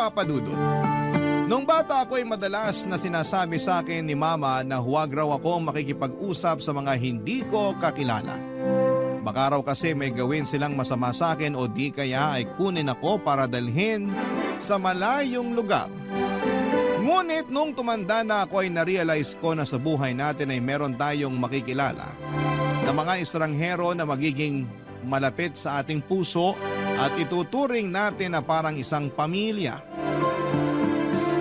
Papa Dudut. Nung bata ako ay madalas na sinasabi sa akin ni Mama na huwag raw akong makikipag-usap sa mga hindi ko kakilala. Baka raw kasi may gawin silang masama sa akin o di kaya ay kunin ako para dalhin sa malayong lugar. Ngunit nung tumanda na ako ay narealize ko na sa buhay natin ay meron tayong makikilala na mga estranghero na magiging malapit sa ating puso at ituturing natin na parang isang pamilya.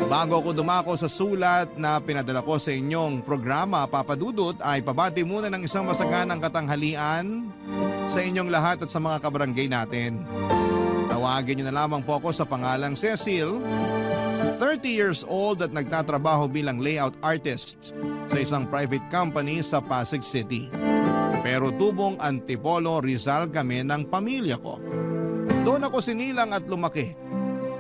Bago ako dumako sa sulat na pinadala ko sa inyong programa, Papa Dudut, ay pabati muna ng isang masaganang katanghalian sa inyong lahat at sa mga kabarangay natin. Tawagin niyo na lamang po ako sa pangalang Cecil, 30 years old at nagtatrabaho bilang layout artist sa isang private company sa Pasig City. Pero tubong Antipolo, Rizal kami ng pamilya ko. Doon ako sinilang at lumaki.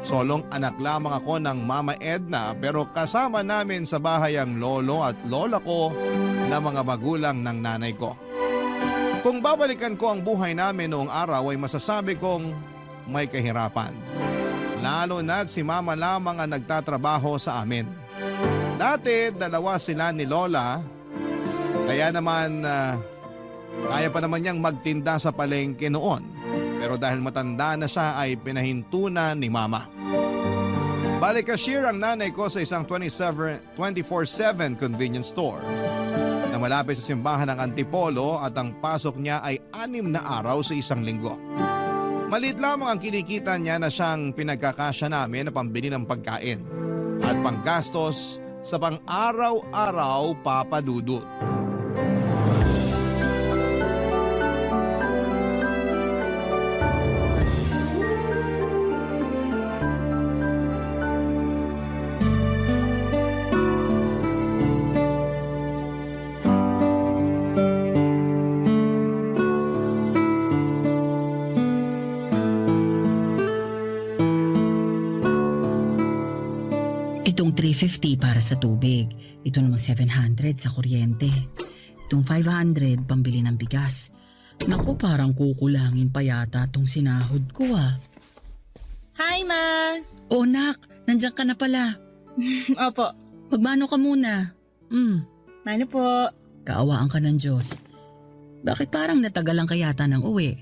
Solong anak lamang ako ng Mama Edna pero kasama namin sa bahay ang lolo at lola ko na mga magulang ng nanay ko. Kung babalikan ko ang buhay namin noong araw ay masasabi kong may kahirapan. Lalo na't si Mama lamang ang nagtatrabaho sa amin. Dati dalawa sila ni Lola, kaya naman kaya pa naman niyang magtinda sa palengke noon. Pero dahil matanda na siya ay pinahintunan ni Mama. Bali cashier ang nanay ko sa isang 24/7 convenience store na malapit sa simbahan ng Antipolo at ang pasok niya ay 6 na araw sa isang linggo. Maliit lamang ang kinikita niya na siyang pinagkakasya namin na pambili ng pagkain at panggastos sa pang-araw-araw, Papa Dudut. Itong 350 para sa tubig. Ito namang 700 sa kuryente. Itong 500 pambili ng bigas. Naku, parang kukulangin pa yata tong sinahod ko ah. Hi, Ma! Oh, nak, nandiyan ka na pala. Opo. Magmano ka muna. Mano po? Kaawaan ka ng Diyos. Bakit parang natagalan ka yata ng uwi?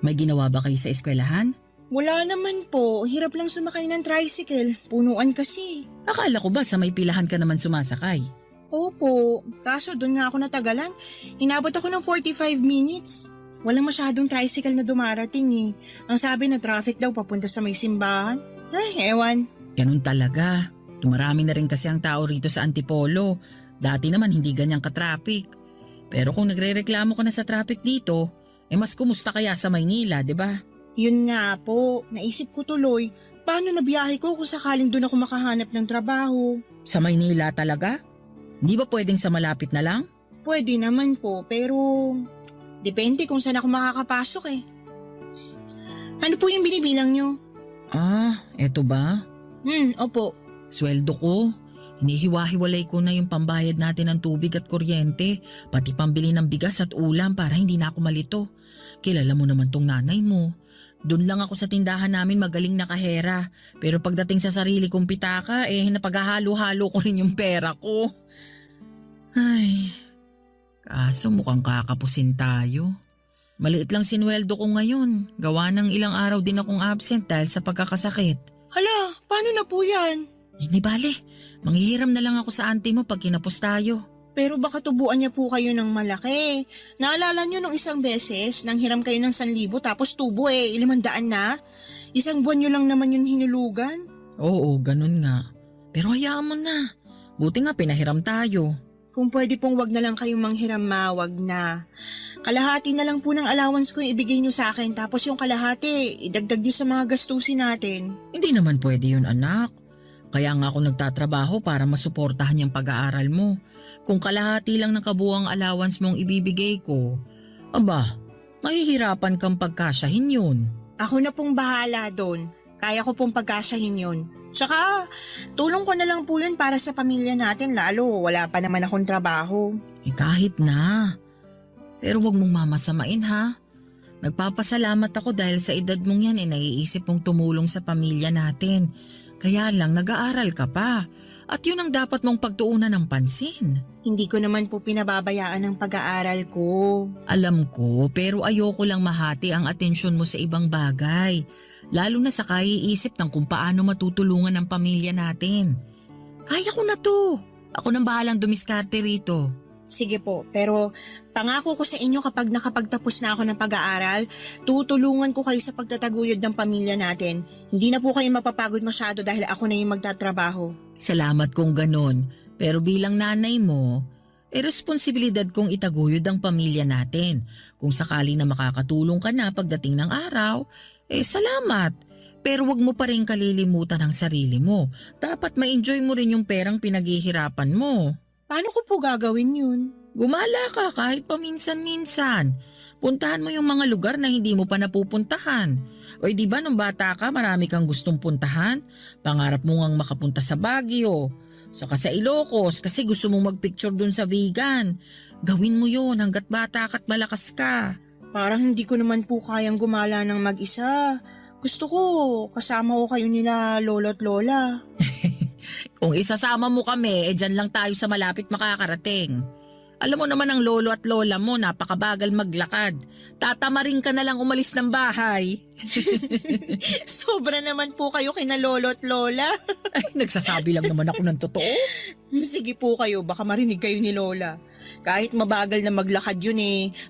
May ginawa ba kayo sa eskwelahan? Wala naman po. Hirap lang sumakay ng tricycle. Punuan kasi. Akala ko ba sa may pilahan ka naman sumasakay? Opo. Kaso doon nga ako natagalan. Inabot ako ng 45 minutes. Walang masyadong tricycle na dumarating eh. Ang sabi na traffic daw papunta sa may simbahan. Ay, ewan. Ganun talaga. Tumarami na rin kasi ang tao rito sa Antipolo. Dati naman hindi ganyang ka-traffic. Pero kung nagrereklamo ka na sa traffic dito, mas kumusta kaya sa Maynila, di ba? Yun nga po. Naisip ko tuloy. Paano nabiyahe ko kung sakaling doon ako makahanap ng trabaho? Sa Maynila talaga? Hindi ba pwedeng sa malapit na lang? Pwede naman po, pero depende kung saan ako makakapasok eh. Ano po yung binibilang nyo? Eto ba? Opo. Sweldo ko. Hinihiwa-hiwalay ko na yung pambayad natin ng tubig at kuryente, pati pambili ng bigas at ulam para hindi na ako malito. Kilala mo naman tong nanay mo. Doon lang ako sa tindahan namin magaling na kahera. Pero pagdating sa sarili kong pitaka, napaghahalo-halo ko rin yung pera ko. Ay, kaso mukhang kakapusin tayo. Maliit lang sinweldo ko ngayon. Gawa ng ilang araw din akong absent dahil sa pagkakasakit. Hala, paano na po yan? Hindi bale, manghihiram na lang ako sa auntie mo pag kinapos tayo. Pero baka tubuan niya po kayo ng malaki. Naalala niyo nung isang beses, nang hiram kayo ng 1,000 tapos tubo 500 na? Isang buwan niyo lang naman yun hinulugan? Oo, ganun nga. Pero hayaan mo na. Buti nga pinahiram tayo. Kung pwede pong wag na lang kayong manghiram, Ma, wag na. Kalahati na lang po ng allowance ko yung ibigay niyo sa akin, tapos yung kalahati, idagdag niyo sa mga gastusin natin. Hindi naman pwede yun, anak. Kaya nga ako nagtatrabaho para masuportahan yung pag-aaral mo. Kung kalahati lang ng kabuang allowance mong ibibigay ko, aba, mahihirapan kang pagkasyahin yun. Ako na pong bahala doon. Kaya ko pong pagkasyahin yun. Tsaka, tulong ko na lang po yun para sa pamilya natin, lalo wala pa naman akong trabaho. Kahit na. Pero wag mong mamasamain ha. Nagpapasalamat ako dahil sa edad mong yan naiisip mong tumulong sa pamilya natin. Kaya lang nag-aaral ka pa. At yun ang dapat mong pagtuunan ng pansin. Hindi ko naman po pinababayaan ang pag-aaral ko. Alam ko, pero ayoko lang mahati ang atensyon mo sa ibang bagay. Lalo na sa kaiisip ng kung paano matutulungan ang pamilya natin. Kaya ko na to. Ako nang bahalang dumiskarte rito. Sige po, pero pangako ko sa inyo kapag nakapagtapos na ako ng pag-aaral, tutulungan ko kayo sa pagtataguyod ng pamilya natin. Hindi na po kayo mapapagod masyado dahil ako na yung magtatrabaho. Salamat kung ganon. Pero bilang nanay mo, responsibilidad kong itaguyod ang pamilya natin. Kung sakali na makakatulong ka na pagdating ng araw, salamat. Pero wag mo pa rin kalilimutan ang sarili mo. Dapat ma-enjoy mo rin yung perang pinaghihirapan mo. Paano ko po gagawin yun? Gumala ka kahit paminsan-minsan. Puntahan mo yung mga lugar na hindi mo pa napupuntahan. O di ba nung bata ka marami kang gustong puntahan? Pangarap mo ngang makapunta sa Baguio, saka sa Ilocos kasi gusto mong magpicture dun sa vegan. Gawin mo yun hanggat bata ka at malakas ka. Parang hindi ko naman po kayang gumala ng mag-isa. Gusto ko kasama ko kayo nila lolo at lola. Kung isasama mo kami, dyan lang tayo sa malapit makakarating. Alam mo naman ang lolo at lola mo, napakabagal maglakad. Tatamarin ka na lang umalis ng bahay. Sobra naman po kayo kina lolo at lola. Ay, nagsasabi lang naman ako ng totoo. Sige po kayo, baka marinig kayo ni lola. Kahit mabagal na maglakad yun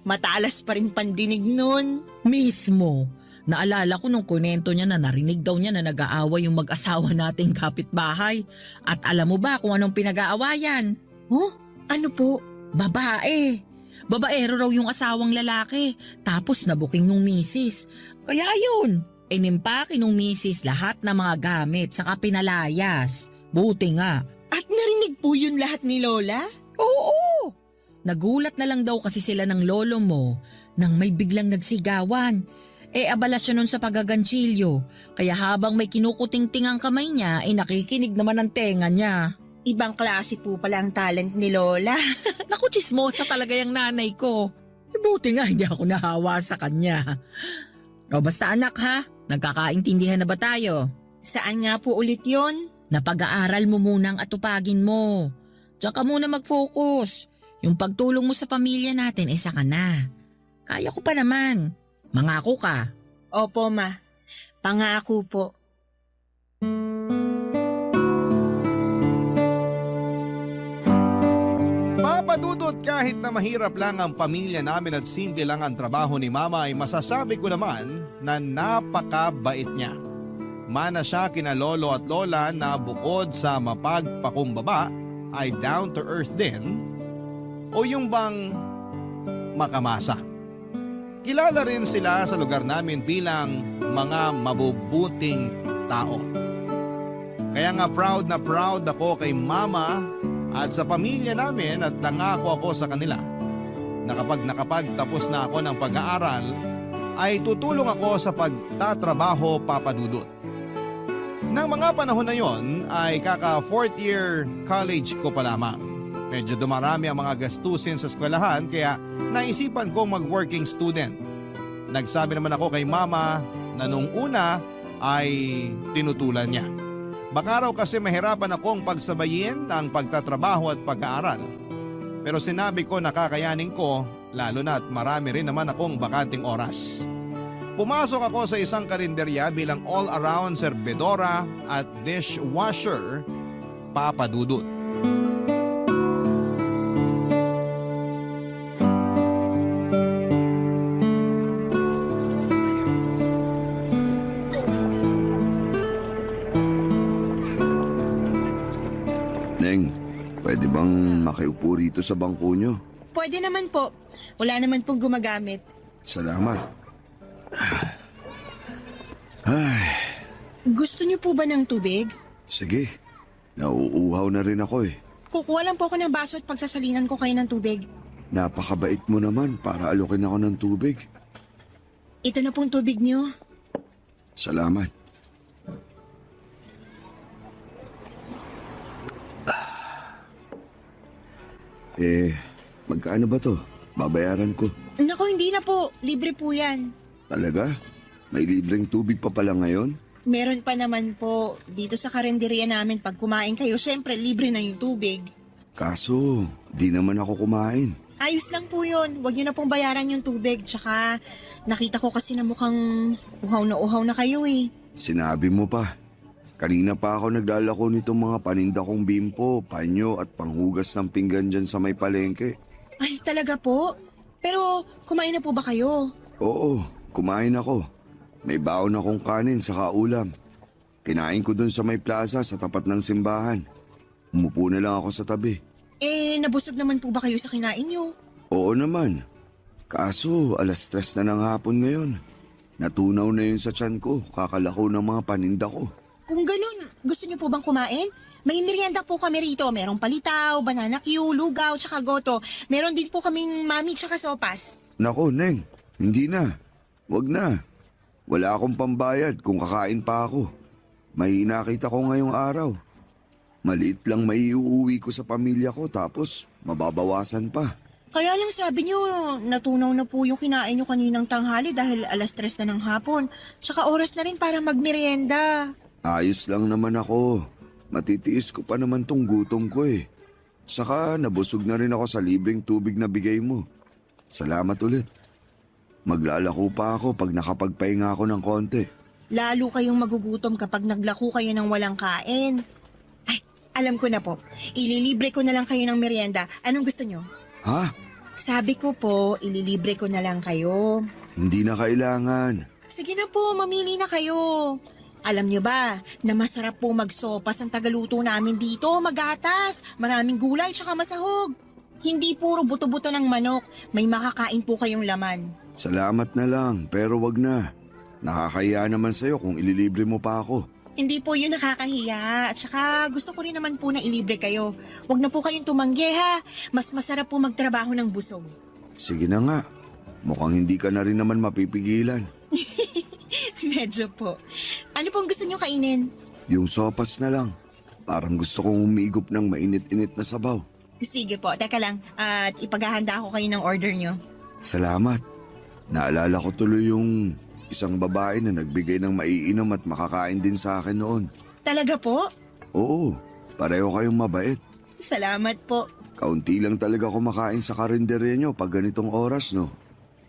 matalas pa rin pandinig nun. Mismo. Naalala ko nung kunento niya na narinig daw niya na nag-aaway yung mag-asawa nating kapitbahay. At alam mo ba kung anong pinag-aawayan? Oh, ano po? Babae. Babaero raw yung asawang lalaki. Tapos nabuking nung misis. Kaya yun, inimpake nung misis lahat ng mga gamit saka pinalayas. Buti nga. At narinig po yun lahat ni lola? Oo. Nagulat na lang daw kasi sila ng lolo mo nang may biglang nagsigawan. Abala siya nun sa pagaganchilyo. Kaya habang may kinukuting-ting ang kamay niya, nakikinig naman ang tenga niya. Ibang klase po pala ang talent ni lola. Naku, chismosa talaga yung nanay ko. Buti nga hindi ako nahawa sa kanya. O basta anak ha, nagkakaintindihan na ba tayo? Saan nga po ulit yon? Napag-aaral mo munang atupagin mo. Diyan ka muna mag-focus. Yung pagtulong mo sa pamilya natin, saka na. Kaya ko pa naman. Mangako ka. Opo ma, pangako po. Papadudot kahit na mahirap lang ang pamilya namin at simple lang ang trabaho ni mama ay masasabi ko naman na napakabait niya. Mana siya kina lolo at lola na bukod sa mapagpakumbaba ay down to earth din o yung bang makamasa. Kilala rin sila sa lugar namin bilang mga mabubuting tao. Kaya nga proud na proud ako kay mama at sa pamilya namin at nangako ako sa kanila na kapag nakapagtapos na ako ng pag-aaral ay tutulong ako sa pagtatrabaho papadudot. Nang mga panahon na yon ay kaka 4th year college ko pa lamang. Medyo dumarami ang mga gastusin sa eskwelahan kaya naisipan kong mag-working student. Nagsabi naman ako kay mama na nung una ay tinutulan niya. Baka raw kasi mahirapan akong pagsabayin ang pagtatrabaho at pag-aaral. Pero sinabi ko na kakayanin ko lalo na at marami rin naman akong bakanting oras. Pumasok ako sa isang karinderya bilang all-around serbedora at dishwasher papadudot. Neng, pwede bang makiupo rito sa bangko nyo? Pwede naman po. Wala naman pong gumagamit. Salamat. Ay, Gusto niyo po ba ng tubig? sige. Nauuhaw na rin ako eh. Kukuha lang po ako ng baso at pagsasalinan ko kayo ng tubig. Napakabait mo naman para alukin ako ng tubig. Ito na pong tubig niyo. Salamat. Magkano ba to? Babayaran ko. Naku, hindi na po. Libre po yan. Talaga? May libreng tubig pa pala ngayon? Meron pa naman po. Dito sa karinderya namin pag kumain kayo, syempre libre na yung tubig. Kaso, di naman ako kumain. Ayos lang po yun. Huwag niyo na pong bayaran yung tubig. Tsaka nakita ko kasi na mukhang uhaw na kayo eh. Sinabi mo pa. Kanina pa ako naglalako nitong mga paninda kong bimpo, panyo at panghugas ng pinggan dyan sa may palengke. Ay, talaga po? Pero kumain na po ba kayo? Oo, kumain ako. May baon akong kanin sa ulam. Kinain ko dun sa may plaza sa tapat ng simbahan. Umupo na lang ako sa tabi. Nabusog naman po ba kayo sa kinain niyo? Oo naman. Kaso, 3:00 na ng hapon ngayon. Natunaw na yun sa tiyan ko, kakalako ng mga paninda ko. Kung ganun, gusto niyo po bang kumain? May merienda po kami rito. Merong palitaw, banana Q, lugaw, tsaka goto. Meron din po kaming mami tsaka sopas. Nako, Neng, hindi na. Wag na. Wala akong pambayad kung kakain pa ako. May nakita ko ngayong araw. Maliit lang may iuuwi ko sa pamilya ko tapos mababawasan pa. Kaya lang sabi niyo, natunaw na po yung kinain niyo kaninang tanghali dahil 3:00 na ng hapon. Tsaka oras na rin para magmerienda. Ayos lang naman ako. Matitiis ko pa naman tong gutom ko eh. Saka nabusog na rin ako sa libreng tubig na bigay mo. Salamat ulit. Maglalako pa ako pag nakapagpahinga ako ng konti. Lalo kayong magugutom kapag naglako kayo ng walang kain. Ay, alam ko na po. Ililibre ko na lang kayo ng merienda. Anong gusto niyo? Ha? Sabi ko po, ililibre ko na lang kayo. Hindi na kailangan. Sige na po, mamili na kayo. Alam niyo ba na masarap po magsopas ang tagaluto namin dito, magatas, maraming gulay tsaka masahog. Hindi puro buto-buto ng manok, may makakain po kayong laman. Salamat na lang, pero wag na. Nakakahiya naman sa'yo kung ililibre mo pa ako. Hindi po yun nakakahiya. At saka gusto ko rin naman po na ilibre kayo. Huwag na po kayong tumanggi ha. Mas masarap po magtrabaho ng busog. Sige na nga. Mukhang hindi ka na rin naman mapipigilan. Medyo po. Ano pong gusto niyo kainin? Yung sopas na lang. Parang gusto kong umigop ng mainit-init na sabaw. Sige po, teka lang. At ipaghahanda ako kayo ng order niyo. Salamat. Naalala ko tuloy yung isang babae na nagbigay ng maiinom at makakain din sa akin noon. Talaga po? Oo, pareho kayong mabait. Salamat po. Kaunti lang talaga kumakain sa karinderya nyo pag ganitong oras, no?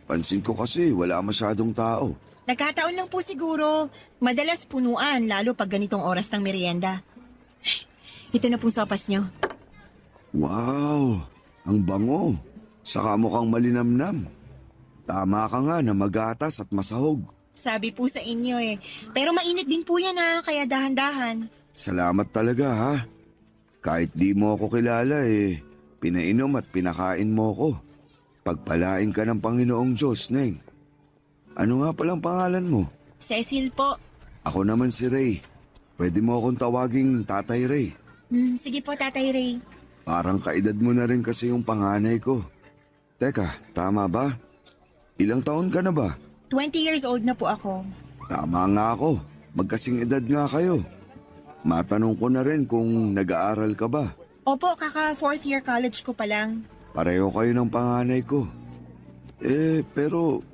Pansin ko kasi wala masyadong tao. Nagkataon lang po siguro. Madalas punuan, lalo pag ganitong oras ng merienda. Ito na pong sopas niyo. Wow, ang bango. Saka mukhang malinamnam. Tama ka nga na magatas at masahog. Sabi po sa inyo eh. Pero mainit din po yan ha, kaya dahan-dahan. Salamat talaga ha. Kahit di mo ako kilala pinainom at pinakain mo ko. Pagpalain ka ng Panginoong Diyos, Neng. Ano nga palang pangalan mo? Cecil po. Ako naman si Ray. Pwede mo akong tawaging Tatay Ray. Sige po, Tatay Ray. Parang kaedad mo na rin kasi yung panganay ko. Teka, tama ba? Ilang taon ka na ba? 20 years old na po ako. Tama nga ako. Magkasing edad nga kayo. Matanong ko na rin kung nag-aaral ka ba. Opo, kaka 4th year college ko pa lang. Pareho kayo ng panganay ko. Pero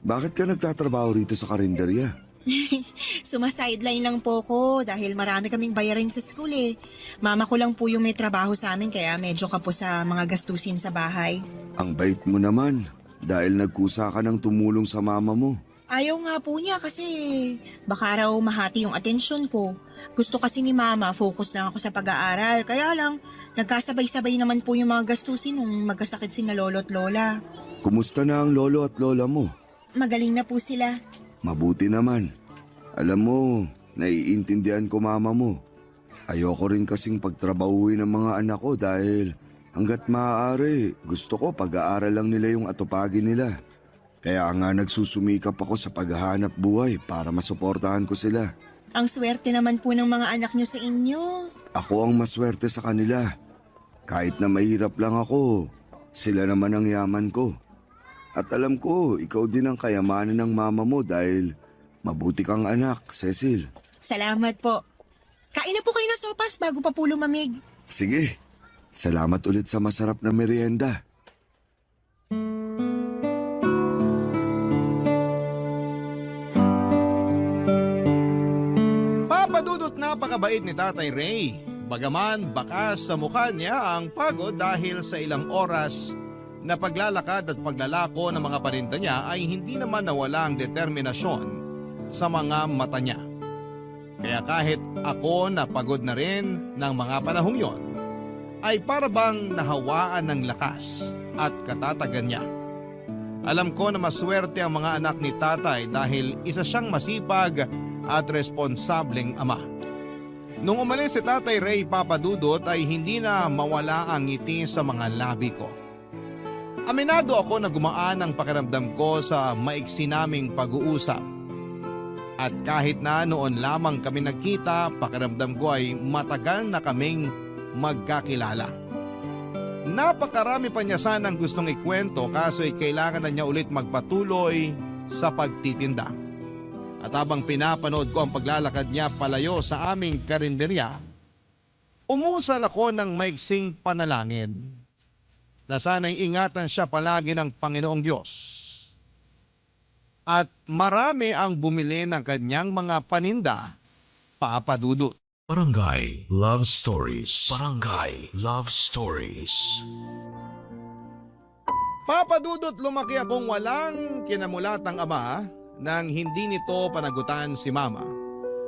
bakit ka nagtatrabaho rito sa karinderya? Sumasideline lang po ko dahil marami kaming bayarin sa school eh. Mama ko lang po yung may trabaho sa amin kaya medyo ka po sa mga gastusin sa bahay. Ang bait mo naman dahil nagkusa ka ng tumulong sa mama mo. Ayaw nga po niya kasi baka raw mahati yung atensyon ko. Gusto kasi ni mama focus lang ako sa pag-aaral. Kaya lang, nagkasabay-sabay naman po yung mga gastusin nung magkasakit sina lolo at lola. Kumusta na ang lolo at lola mo? Magaling na po sila. Mabuti naman. Alam mo, naiintindihan ko mama mo. Ayoko rin kasing pagtrabahuin ng mga anak ko dahil hanggat maaari gusto ko pag-aaral lang nila yung atupagin nila. Kaya nga nagsusumikap ako sa paghahanap buhay para masuportahan ko sila. Ang swerte naman po ng mga anak nyo sa inyo. Ako ang maswerte sa kanila. Kahit na mahirap lang ako, sila naman ang yaman ko. At alam ko, ikaw din ang kayamanan ng mama mo dahil mabuti kang anak, Cecil. Salamat po. Kain na po kayo ng sopas bago pa po lumamig. Sige, salamat ulit sa masarap na merienda. Napakabait ni Tatay Ray. Bagaman bakas sa mukha niya ang pagod dahil sa ilang oras na paglalakad at paglalako ng mga paninda niya ay hindi naman nawala ang determinasyon sa mga mata niya. Kaya kahit ako na pagod na rin ng mga panahong yon, ay para bang nahawaan ng lakas at katatagan niya. Alam ko na maswerte ang mga anak ni tatay dahil isa siyang masipag at responsableng ama. Nung umalis si Tatay Ray Papadudot ay hindi na mawala ang ngiti sa mga labi ko. Aminado ako na gumaan ang pakiramdam ko sa maiksi naming pag-uusap. At kahit na noon lamang kami nagkita, pakiramdam ko ay matagal na kaming magkakilala. Napakarami pa niya sanang gustong ikwento kaso ay kailangan na niya ulit magpatuloy sa pagtitinda. At habang pinapanood ko ang paglalakad niya palayo sa aming karinderya, umusal ako ng maiksing panalangin na sana'y ingatan siya palagi ng Panginoong Diyos. At marami ang bumili ng kanyang mga paninda, Papadudot. Barangay Love Stories. Barangay Love Stories. Papadudot, lumaki akong walang kinamulatang ama nang hindi nito panagutan si mama.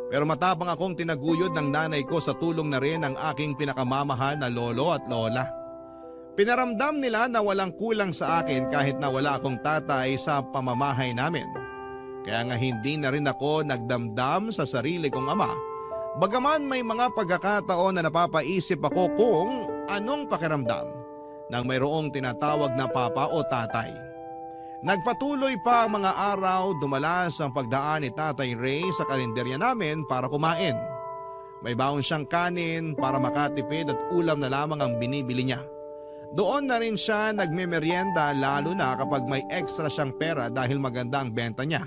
Pero matapang akong tinaguyod ng nanay ko sa tulong na rin ng aking pinakamamahal na lolo at lola. Pinaramdam nila na walang kulang sa akin kahit na wala akong tatay sa pamamahay namin. Kaya nga hindi na rin ako nagdamdam sa sarili kong ama. Bagaman may mga pagkakataon na napapaisip ako kung anong pakiramdam nang mayroong tinatawag na papa o tatay. Nagpatuloy pa ang mga araw, dumalas ang pagdaan ni Tatay Ray sa kalendarya namin para kumain. May baon siyang kanin para makatipid at ulam na lamang ang binibili niya. Doon na rin siya nagmemeryenda lalo na kapag may extra siyang pera dahil maganda ang benta niya.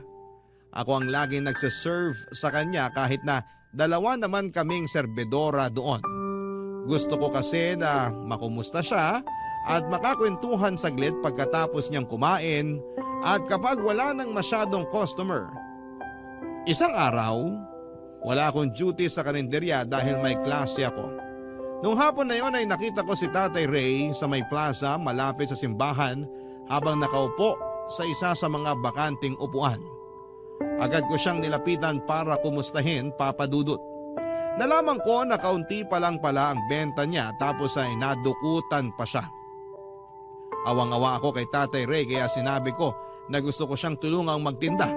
Ako ang laging nagsiserve sa kanya kahit na dalawa naman kaming serbedora doon. Gusto ko kasi na makumusta siya at makakwentuhan saglit pagkatapos niyang kumain at kapag wala nang masyadong customer. Isang araw, wala akong duty sa kalendarya dahil may klase ako. Nung hapon na yon ay nakita ko si Tatay Ray sa may plaza malapit sa simbahan habang nakaupo sa isa sa mga bakanting upuan. Agad ko siyang nilapitan para kumustahin, Papadudot. Nalaman ko na kaunti pa lang pala ang benta niya tapos ay nadukutan pa siya. Awang-awa ako kay Tatay Ray kaya sinabi ko na gusto ko siyang tulungang magtinda.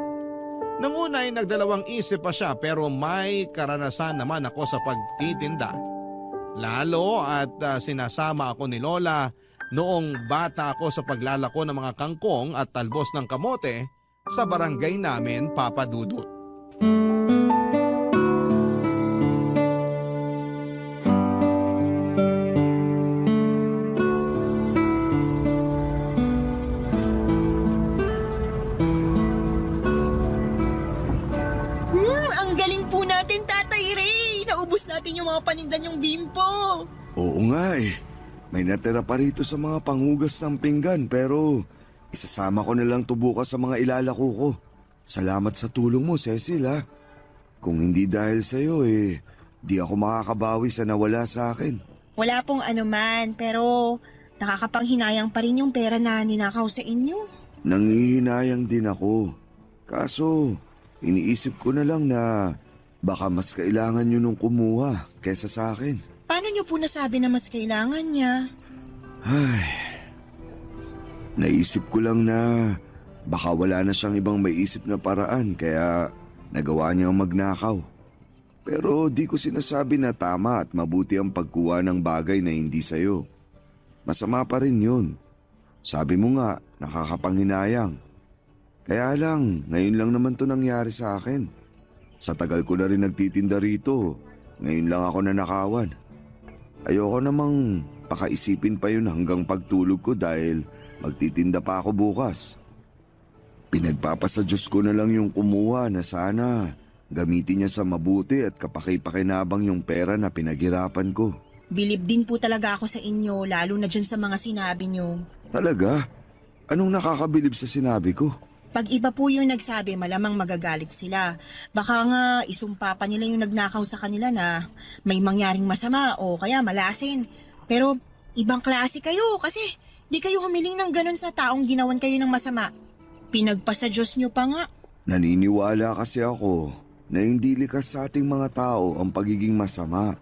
Nang una ay nagdalawang isip pa siya pero may karanasan naman ako sa pagtitinda. Lalo at sinasama ako ni Lola noong bata ako sa paglalako ng mga kangkong at talbos ng kamote sa barangay namin, Papadudot. Ang galing po natin, Tatay Ray. Naubos natin yung mga paninda niyong bimpo. Oo nga eh. May natira pa rito sa mga panghugas ng pinggan pero isasama ko na lang to bukas sa mga ilalako ko. Salamat sa tulong mo, Cecil ha. Kung hindi dahil sa'yo di ako makakabawi sa nawala sa akin. Wala pong anuman, pero nakakapanghinayang pa rin yung pera na ninakaw sa inyo. Nangihinayang din ako. Kaso, iniisip ko na lang na baka mas kailangan nyo nung kumuha kaysa sa akin. Paano niyo po nasabi na mas kailangan niya? Ay, naisip ko lang na baka wala na siyang ibang maiisip na paraan kaya nagawa niyang magnakaw. Pero di ko sinasabi na tama at mabuti ang pagkuha ng bagay na hindi sayo. Masama pa rin yun. Sabi mo nga, nakakapanghinayang. Kaya lang, ngayon lang naman to nangyari sa akin. Sa tagal ko na rin nagtitinda rito, ngayon lang ako nanakawan. Ayoko namang pakaisipin pa yun hanggang pagtulog ko dahil magtitinda pa ako bukas. Pinagpapasa Diyos ko na lang yung kumuha na sana gamitin niya sa mabuti at kapaki-pakinabang yung pera na pinaghirapan ko. Bilib din po talaga ako sa inyo, lalo na dyan sa mga sinabi niyo. Talaga? Anong nakakabilib sa sinabi ko? Pag iba po yung nagsabi, malamang magagalit sila. Baka nga isumpa pa nila yung nagnakaw sa kanila na may mangyaring masama o kaya malasin. Pero ibang klase kayo kasi di kayo humiling ng ganun sa taong ginawan kayo ng masama. Pinagpasa Diyos nyo pa nga. Naniniwala kasi ako na hindi likas sa ating mga tao ang pagiging masama.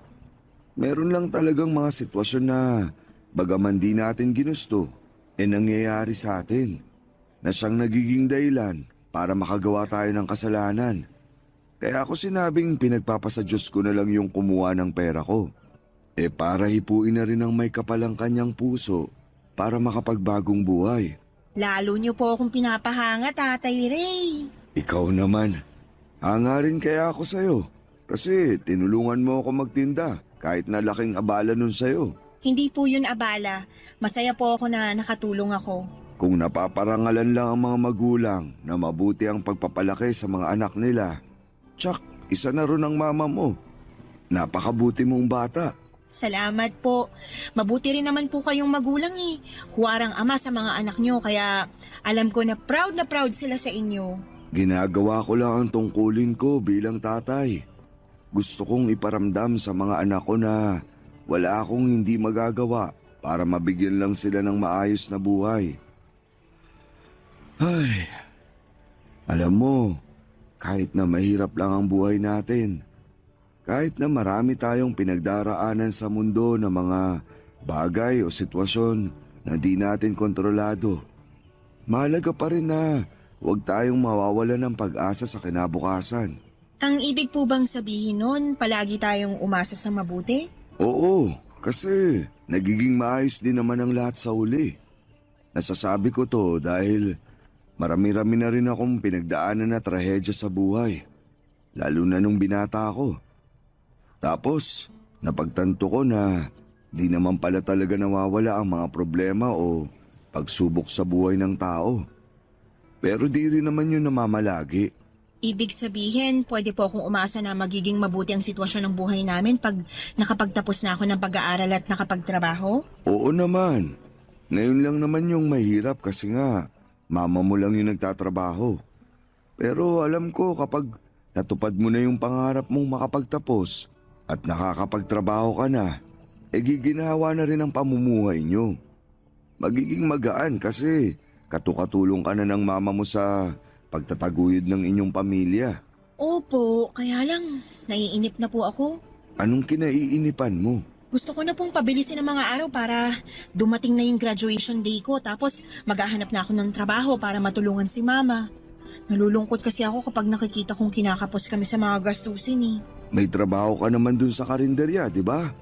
Meron lang talagang mga sitwasyon na bagaman di natin ginusto, nangyayari sa atin na siyang nagiging dahilan para makagawa tayo ng kasalanan. Kaya ako sinabing pinagpapasa Diyos ko na lang yung kumuha ng pera ko. Para hipuin na rin ang may kapalang kanyang puso para makapagbagong buhay. Lalo nyo po akong pinapahanga, Tatay Ray. Ikaw naman, hanga rin kaya ako sa'yo. Kasi tinulungan mo ako magtinda kahit na laking abala nun sa'yo. Hindi po yun abala. Masaya po ako na nakatulong ako. Kung napaparangalan lang ang mga magulang na mabuti ang pagpapalaki sa mga anak nila, tsak, isa na rin ang mama mo. Napakabuti mong bata. Salamat po. Mabuti rin naman po kayong magulang eh. Huwarang ama sa mga anak nyo kaya alam ko na proud sila sa inyo. Ginagawa ko lang ang tungkulin ko bilang tatay. Gusto kong iparamdam sa mga anak ko na wala akong hindi magagawa para mabigyan lang sila ng maayos na buhay. Ay, alam mo, kahit na mahirap lang ang buhay natin, kahit na marami tayong pinagdaraanan sa mundo ng mga bagay o sitwasyon na di natin kontrolado, mahalaga pa rin na huwag tayong mawawalan ng pag-asa sa kinabukasan. Ang ibig po bang sabihin nun, palagi tayong umasa sa mabuti? Oo, kasi nagiging maayos din naman ang lahat sa uli. Nasasabi ko to dahil marami-rami na rin akong pinagdaanan na trahedya sa buhay, lalo na nung binata ako. Tapos, napagtanto ko na di naman pala talaga nawawala ang mga problema o pagsubok sa buhay ng tao. Pero di rin naman yun namamalagi. Ibig sabihin, pwede po akong umasa na magiging mabuti ang sitwasyon ng buhay namin pag nakapagtapos na ako ng pag-aaral at nakapagtrabaho? Oo naman. Ngayon lang naman yung mahirap kasi nga mama mo lang yung nagtatrabaho. Pero alam ko kapag natupad mo na yung pangarap mong makapagtapos at nakakapagtrabaho ka na, giginawa na rin ang pamumuhay nyo. Magiging magaan kasi katukatulong ka na ng mama mo sa pagtataguyod ng inyong pamilya. Opo, kaya lang, naiinip na po ako. Anong kinaiinipan mo? Gusto ko na pong pabilisin ang mga araw para dumating na yung graduation day ko tapos maghahanap na ako ng trabaho para matulungan si mama. Nalulungkot kasi ako kapag nakikita kong kinakapos kami sa mga gastusin eh. May trabaho ka naman dun sa karinderya, di ba?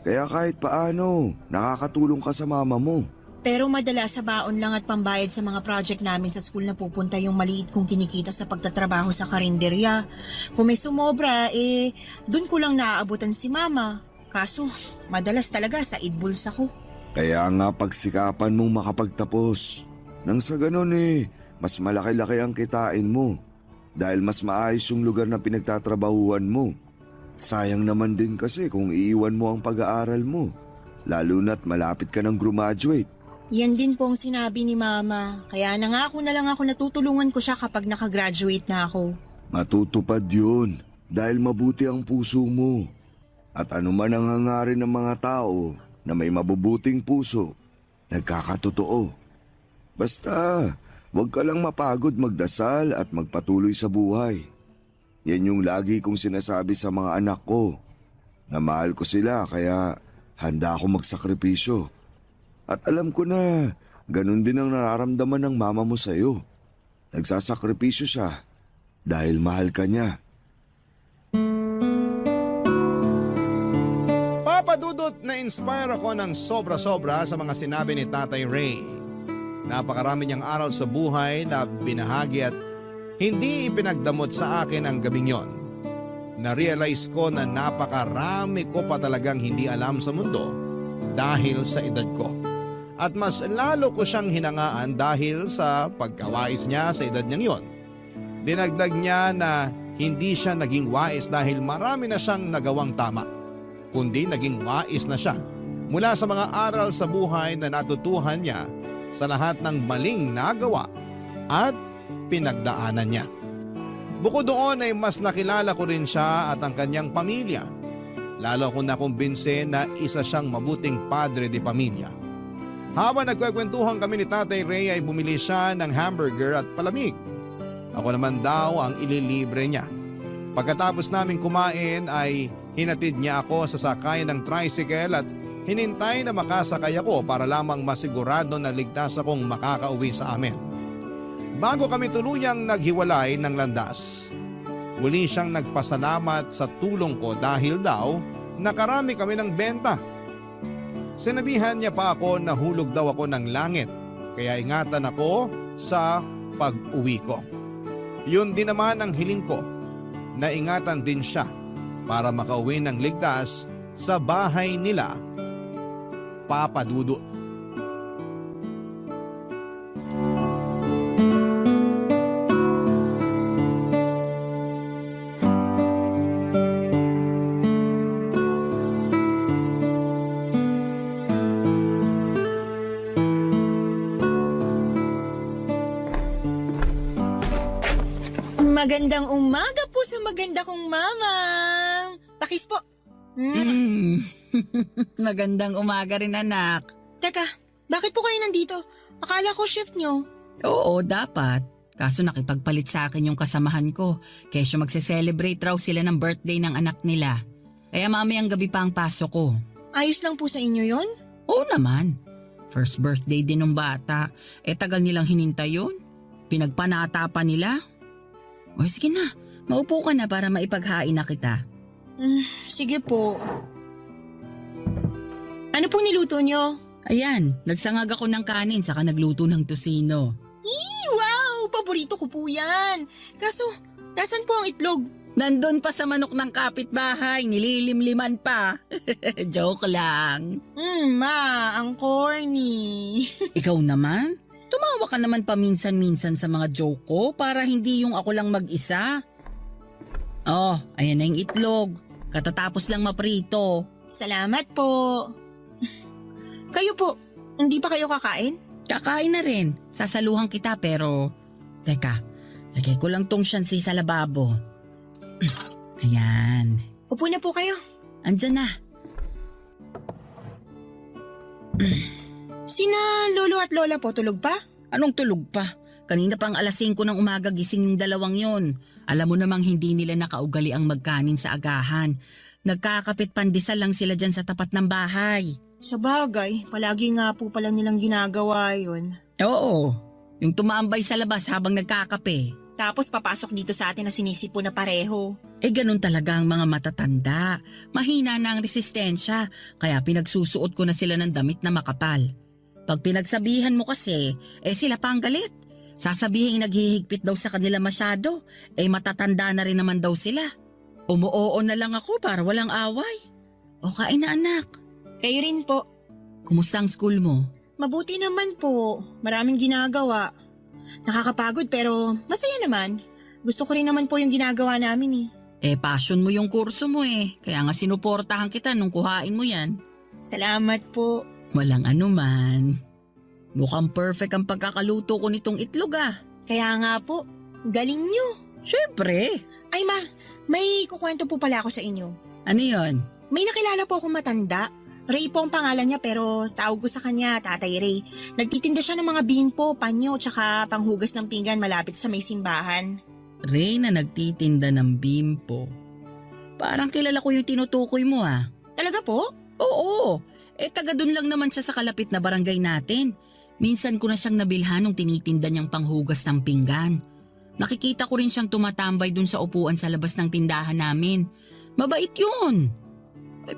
Kaya kahit paano, nakakatulong ka sa mama mo. Pero madalas sa baon lang at pambayad sa mga project namin sa school na pupunta yung maliit kong kinikita sa pagtatrabaho sa karinderya. Kung may sumobra, dun ko lang naaabutan si mama. Kaso, madalas talaga sa idbuls ako. Kaya nga pagsikapan mong makapagtapos. Nang sa ganun mas malaki-laki ang kitain mo. Dahil mas maayos yung lugar na pinagtatrabahuan mo. Sayang naman din kasi kung iiwan mo ang pag-aaral mo. Lalo na't malapit ka ng graduate. Yan din po ang sinabi ni mama. Kaya nangako na lang ako na tutulungan ko siya kapag nakagraduate na ako. Matutupad yun dahil mabuti ang puso mo. At anuman ang hangarin ng mga tao na may mabubuting puso, nagkakatotoo. Basta, huwag ka lang mapagod magdasal at magpatuloy sa buhay. Yan yung lagi kong sinasabi sa mga anak ko. Na mahal ko sila kaya handa ako magsakripisyo. At alam ko na ganun din ang nararamdaman ng mama mo sa'yo. Nagsasakripisyo siya dahil mahal ka niya. Papadudot na inspire ako ng sobra-sobra sa mga sinabi ni Tatay Ray. Napakarami niyang aral sa buhay na binahagi at hindi ipinagdamot sa akin ang gabing yon. Na-realize ko na napakarami ko pa talagang hindi alam sa mundo dahil sa edad ko. At mas lalo ko siyang hinangaan dahil sa pagkawais niya sa edad niyang yon. Dinagdag niya na hindi siya naging wais dahil marami na siyang nagawang tama, kundi naging wais na siya mula sa mga aral sa buhay na natutuhan niya sa lahat ng maling nagawa at pinagdaanan niya. Bukod doon ay mas nakilala ko rin siya at ang kanyang pamilya. Lalo akong nakumbinse na isa siyang mabuting padre de pamilya. Habang nagkwekwentuhan kami ni Tatay Ray ay bumili siya ng hamburger at palamig. Ako naman daw ang ililibre niya. Pagkatapos namin kumain ay hinatid niya ako sa sakayan ng tricycle at hinintay na makasakay ako para lamang masigurado na ligtas akong makakauwi sa amin. Bago kami tuluyang naghiwalay ng landas, muli siyang nagpasalamat sa tulong ko dahil daw nakarami kami ng benta. Sinabihan niya pa ako na hulog daw ako ng langit kaya ingatan ako sa pag-uwi ko. Yun din naman ang hiling ko, na ingatan din siya para makauwi ng ligtas sa bahay nila, Papa Dudut. Magandang umaga po sa maganda kong mama. Pakis po. Magandang umaga rin, anak. Teka, bakit po kayo nandito? Akala ko shift nyo. Oo, dapat. Kaso nakipagpalit sa akin yung kasamahan ko. Kesyo magse-celebrate raw sila ng birthday ng anak nila. Kaya mamayang gabi pa ang pasok ko. Ayos lang po sa inyo yon? Oo naman. First birthday din ng bata. Tagal nilang hinintay yun. Pinagpanata pa nila. O sige na, maupo ka na para maipaghain na kita. Sige po. Ano pong niluto nyo? Ayan, nagsangag ako ng kanin saka nagluto ng tosino. Wow! Paborito ko po yan. Kaso, nasan po ang itlog? Nandun pa sa manok ng kapitbahay, nililimliman pa. Joke lang. Ma, ang corny. Ikaw naman? Tumawa ka naman paminsan-minsan sa mga joke ko para hindi yung ako lang mag-isa. Oh, ayan na yung itlog. Katatapos lang maprito. Salamat po. Kayo po, hindi pa kayo kakain? Kakain na rin. Sasaluhan kita pero... Teka, lagay ko lang tong shansi sa lababo. Ayan. Upo na po kayo. Andyan na. Sina lolo at lola po, tulog pa? Anong tulog pa? Kanina pang alas 5 ng umaga gising yung dalawang yon. Alam mo namang hindi nila nakaugali ang magkanin sa agahan. Nagkakapit pandesal lang sila dyan sa tapat ng bahay. Sa bagay, palagi nga po pala nilang ginagawa yun. Oo, yung tumambay sa labas habang nagkakape. Tapos papasok dito sa atin na sinisipo na pareho. Ganun talaga ang mga matatanda. Mahina na ang resistensya, kaya pinagsusuot ko na sila ng damit na makapal. Pag pinagsabihan mo kasi, sila pa ang galit. Sasabihin naghihigpit daw sa kanila masyado, matatanda na rin naman daw sila. Umuoo na lang ako para walang away. O kain na anak. Kayo rin po. Kumusta ang school mo? Mabuti naman po. Maraming ginagawa. Nakakapagod pero masaya naman. Gusto ko rin naman po yung ginagawa namin . Passion mo yung kurso mo . Kaya nga sinuportahan kita nung kuhain mo yan. Salamat po. Walang anuman. Mukhang perfect ang pagkakaluto ko nitong itlog . Kaya nga po, galing nyo. Syempre. Ay ma, may kukwento po pala ako sa inyo. Ano yon? May nakilala po akong matanda. Ray po ang pangalan niya pero tawag ko sa kanya Tatay Ray. Nagtitinda siya ng mga bimpo, panyo, tsaka panghugas ng pinggan malapit sa may simbahan. Ray na nagtitinda ng bimpo. Parang kilala ko yung tinutukoy mo . Talaga po? Oo. Taga dun lang naman siya sa kalapit na barangay natin. Minsan ko na siyang nabilhan nung tinitinda niyang panghugas ng pinggan. Nakikita ko rin siyang tumatambay dun sa upuan sa labas ng tindahan namin. Mabait yun.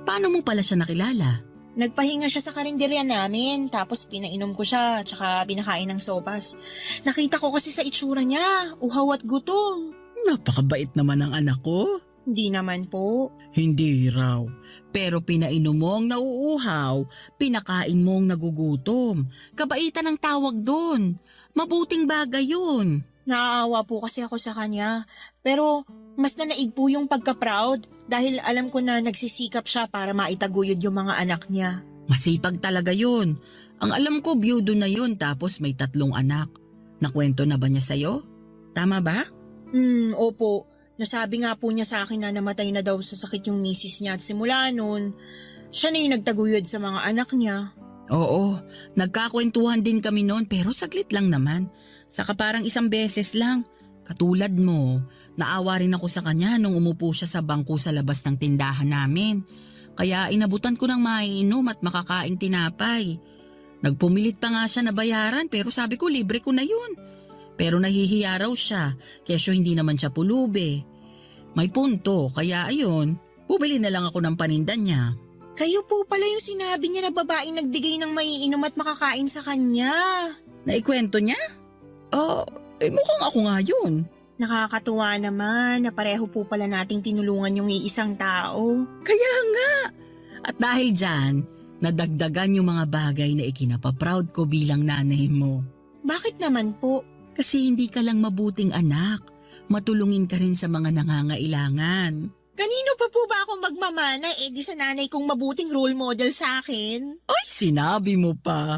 Paano mo pala siya nakilala? Nagpahinga siya sa karinderya namin tapos pinainom ko siya tsaka pinakain ng sopas. Nakita ko kasi sa itsura niya, uhaw at gutom. Napakabait naman ang anak ko. Hindi naman po. Hindi raw. Pero pinainom mong nauuhaw, pinakain mong nagugutom. Kabaitan ang tawag doon. Mabuting bagay yun. Naaawa po kasi ako sa kanya. Pero mas nanaig po yung pagka-proud dahil alam ko na nagsisikap siya para maitaguyod yung mga anak niya. Masipag talaga yun. Ang alam ko, biyudo na yun tapos may 3 anak. Nakwento na ba niya sa'yo? Tama ba? Opo. Nasabi nga po niya sa akin na namatay na daw sa sakit yung misis niya at simula noon, siya na yung nagtaguyod sa mga anak niya. Oo, nagkakwentuhan din kami noon pero saglit lang naman. Saka parang isang beses lang. Katulad mo, naawa rin ako sa kanya nung umupo siya sa bangko sa labas ng tindahan namin. Kaya inabutan ko ng maiinom at makakaing tinapay. Nagpumilit pa nga siya na bayaran pero sabi ko libre ko na yun. Pero nahihiya raw siya, kesyo hindi naman siya pulubi. May punto, kaya ayun, bumili na lang ako ng paninda niya. Kayo po pala yung sinabi niya na babaeng nagbigay ng maiinom at makakain sa kanya. Naikwento niya? Mukhang ako nga yun. Nakakatuwa naman na pareho po pala nating tinulungan yung iisang tao. Kaya nga. At dahil dyan, nadagdagan yung mga bagay na ikinapaproud ko bilang nanay mo. Bakit naman po? Kasi hindi ka lang mabuting anak. Matulungin ka rin sa mga nangangailangan. Kanino pa po ba akong magmamana di sa nanay kong mabuting role model sa akin? Ay, sinabi mo pa.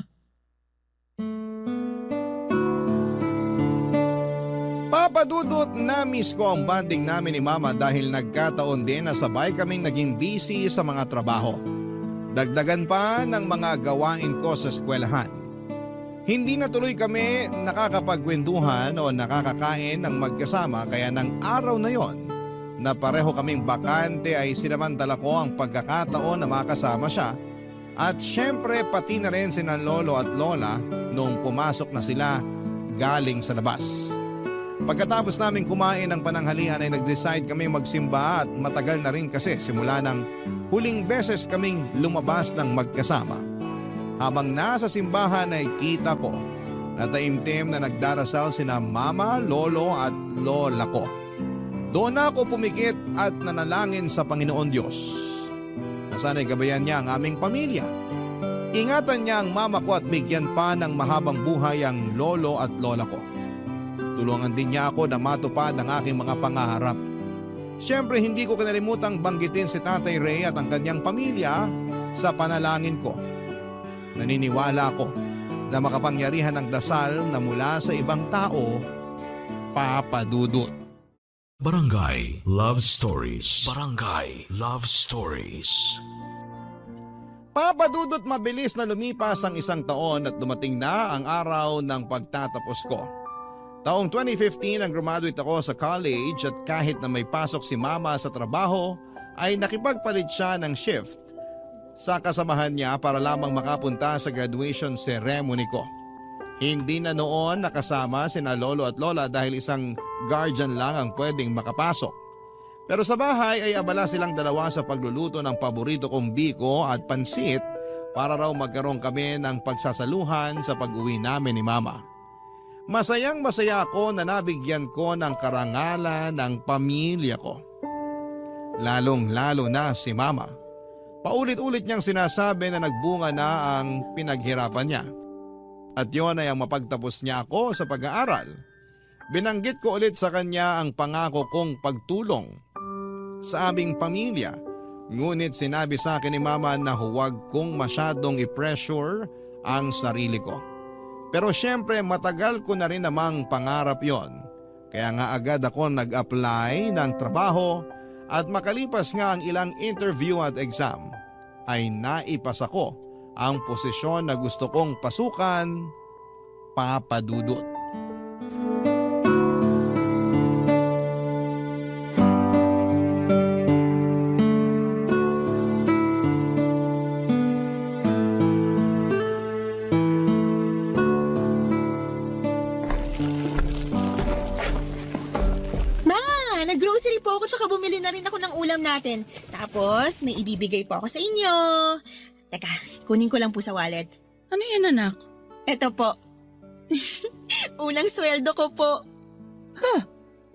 Papa Dudut, na-miss ko ang bonding namin ni Mama dahil nagkataon din na sabay kaming naging busy sa mga trabaho. Dagdagan pa ng mga gawain ko sa eskwelahan. Hindi na tuloy kami nakakapagkwentuhan o nakakakain ng magkasama kaya ng araw na yon na pareho kaming bakante ay sinamantala ko ang pagkakataon na makasama siya at syempre pati na rin sina lolo at lola nung pumasok na sila galing sa labas. Pagkatapos namin kumain ng pananghalian ay nag-decide kami magsimba at matagal na rin kasi simula ng huling beses kaming lumabas ng magkasama. Habang nasa simbahan ay kita ko na taimtim na nagdarasal sina mama, lolo at lola ko. Doon ako pumikit at nanalangin sa Panginoon Diyos na sana'y gabayan niya ang aming pamilya. Ingatan niya ang mama ko at bigyan pa ng mahabang buhay ang lolo at lola ko. Tulungan din niya ako na matupad ang aking mga pangarap. Siyempre hindi ko kinalimutang banggitin si Tatay Ray at ang kanyang pamilya sa panalangin ko. Naniniwala ako na makapangyarihan ang dasal na mula sa ibang tao, Papa Dudut. Barangay Love Stories. Barangay Love Stories. Papa Dudut, mabilis na lumipas ang isang taon at dumating na ang araw ng pagtatapos ko. Taong 2015 ang graduate ako sa college at kahit na may pasok si Mama sa trabaho ay nakipagpalit siya ng shift sa kasamahan niya para lamang makapunta sa graduation ceremony ko. Hindi na noon nakasama sina lolo at lola dahil isang guardian lang ang pwedeng makapasok. Pero sa bahay ay abala silang dalawa sa pagluluto ng paborito kong biko at pansit para raw magkaroon kami ng pagsasaluhan sa pag-uwi namin ni Mama. Masayang masaya ako na nabigyan ko ng karangalan ng pamilya ko. Lalong-lalo na si Mama. Paulit-ulit niyang sinasabi na nagbunga na ang pinaghirapan niya. At yon ay ang mapagtapos niya ako sa pag-aaral. Binanggit ko ulit sa kanya ang pangako kong pagtulong sa aming pamilya. Ngunit sinabi sa akin ni Mama na huwag kong masyadong i-pressure ang sarili ko. Pero syempre matagal ko na rin namang pangarap yon. Kaya nga agad ako nag-apply ng trabaho at makalipas nga ang ilang interview at exam ay naipasa ko ang posisyon na gusto kong pasukan, Papa Dudut. Nag-grocery po ako tsaka bumili na rin ako ng ulam natin. Tapos may ibibigay po ako sa inyo. Teka, kunin ko lang po sa wallet. Ano yan, anak? Eto po. Unang sweldo ko po.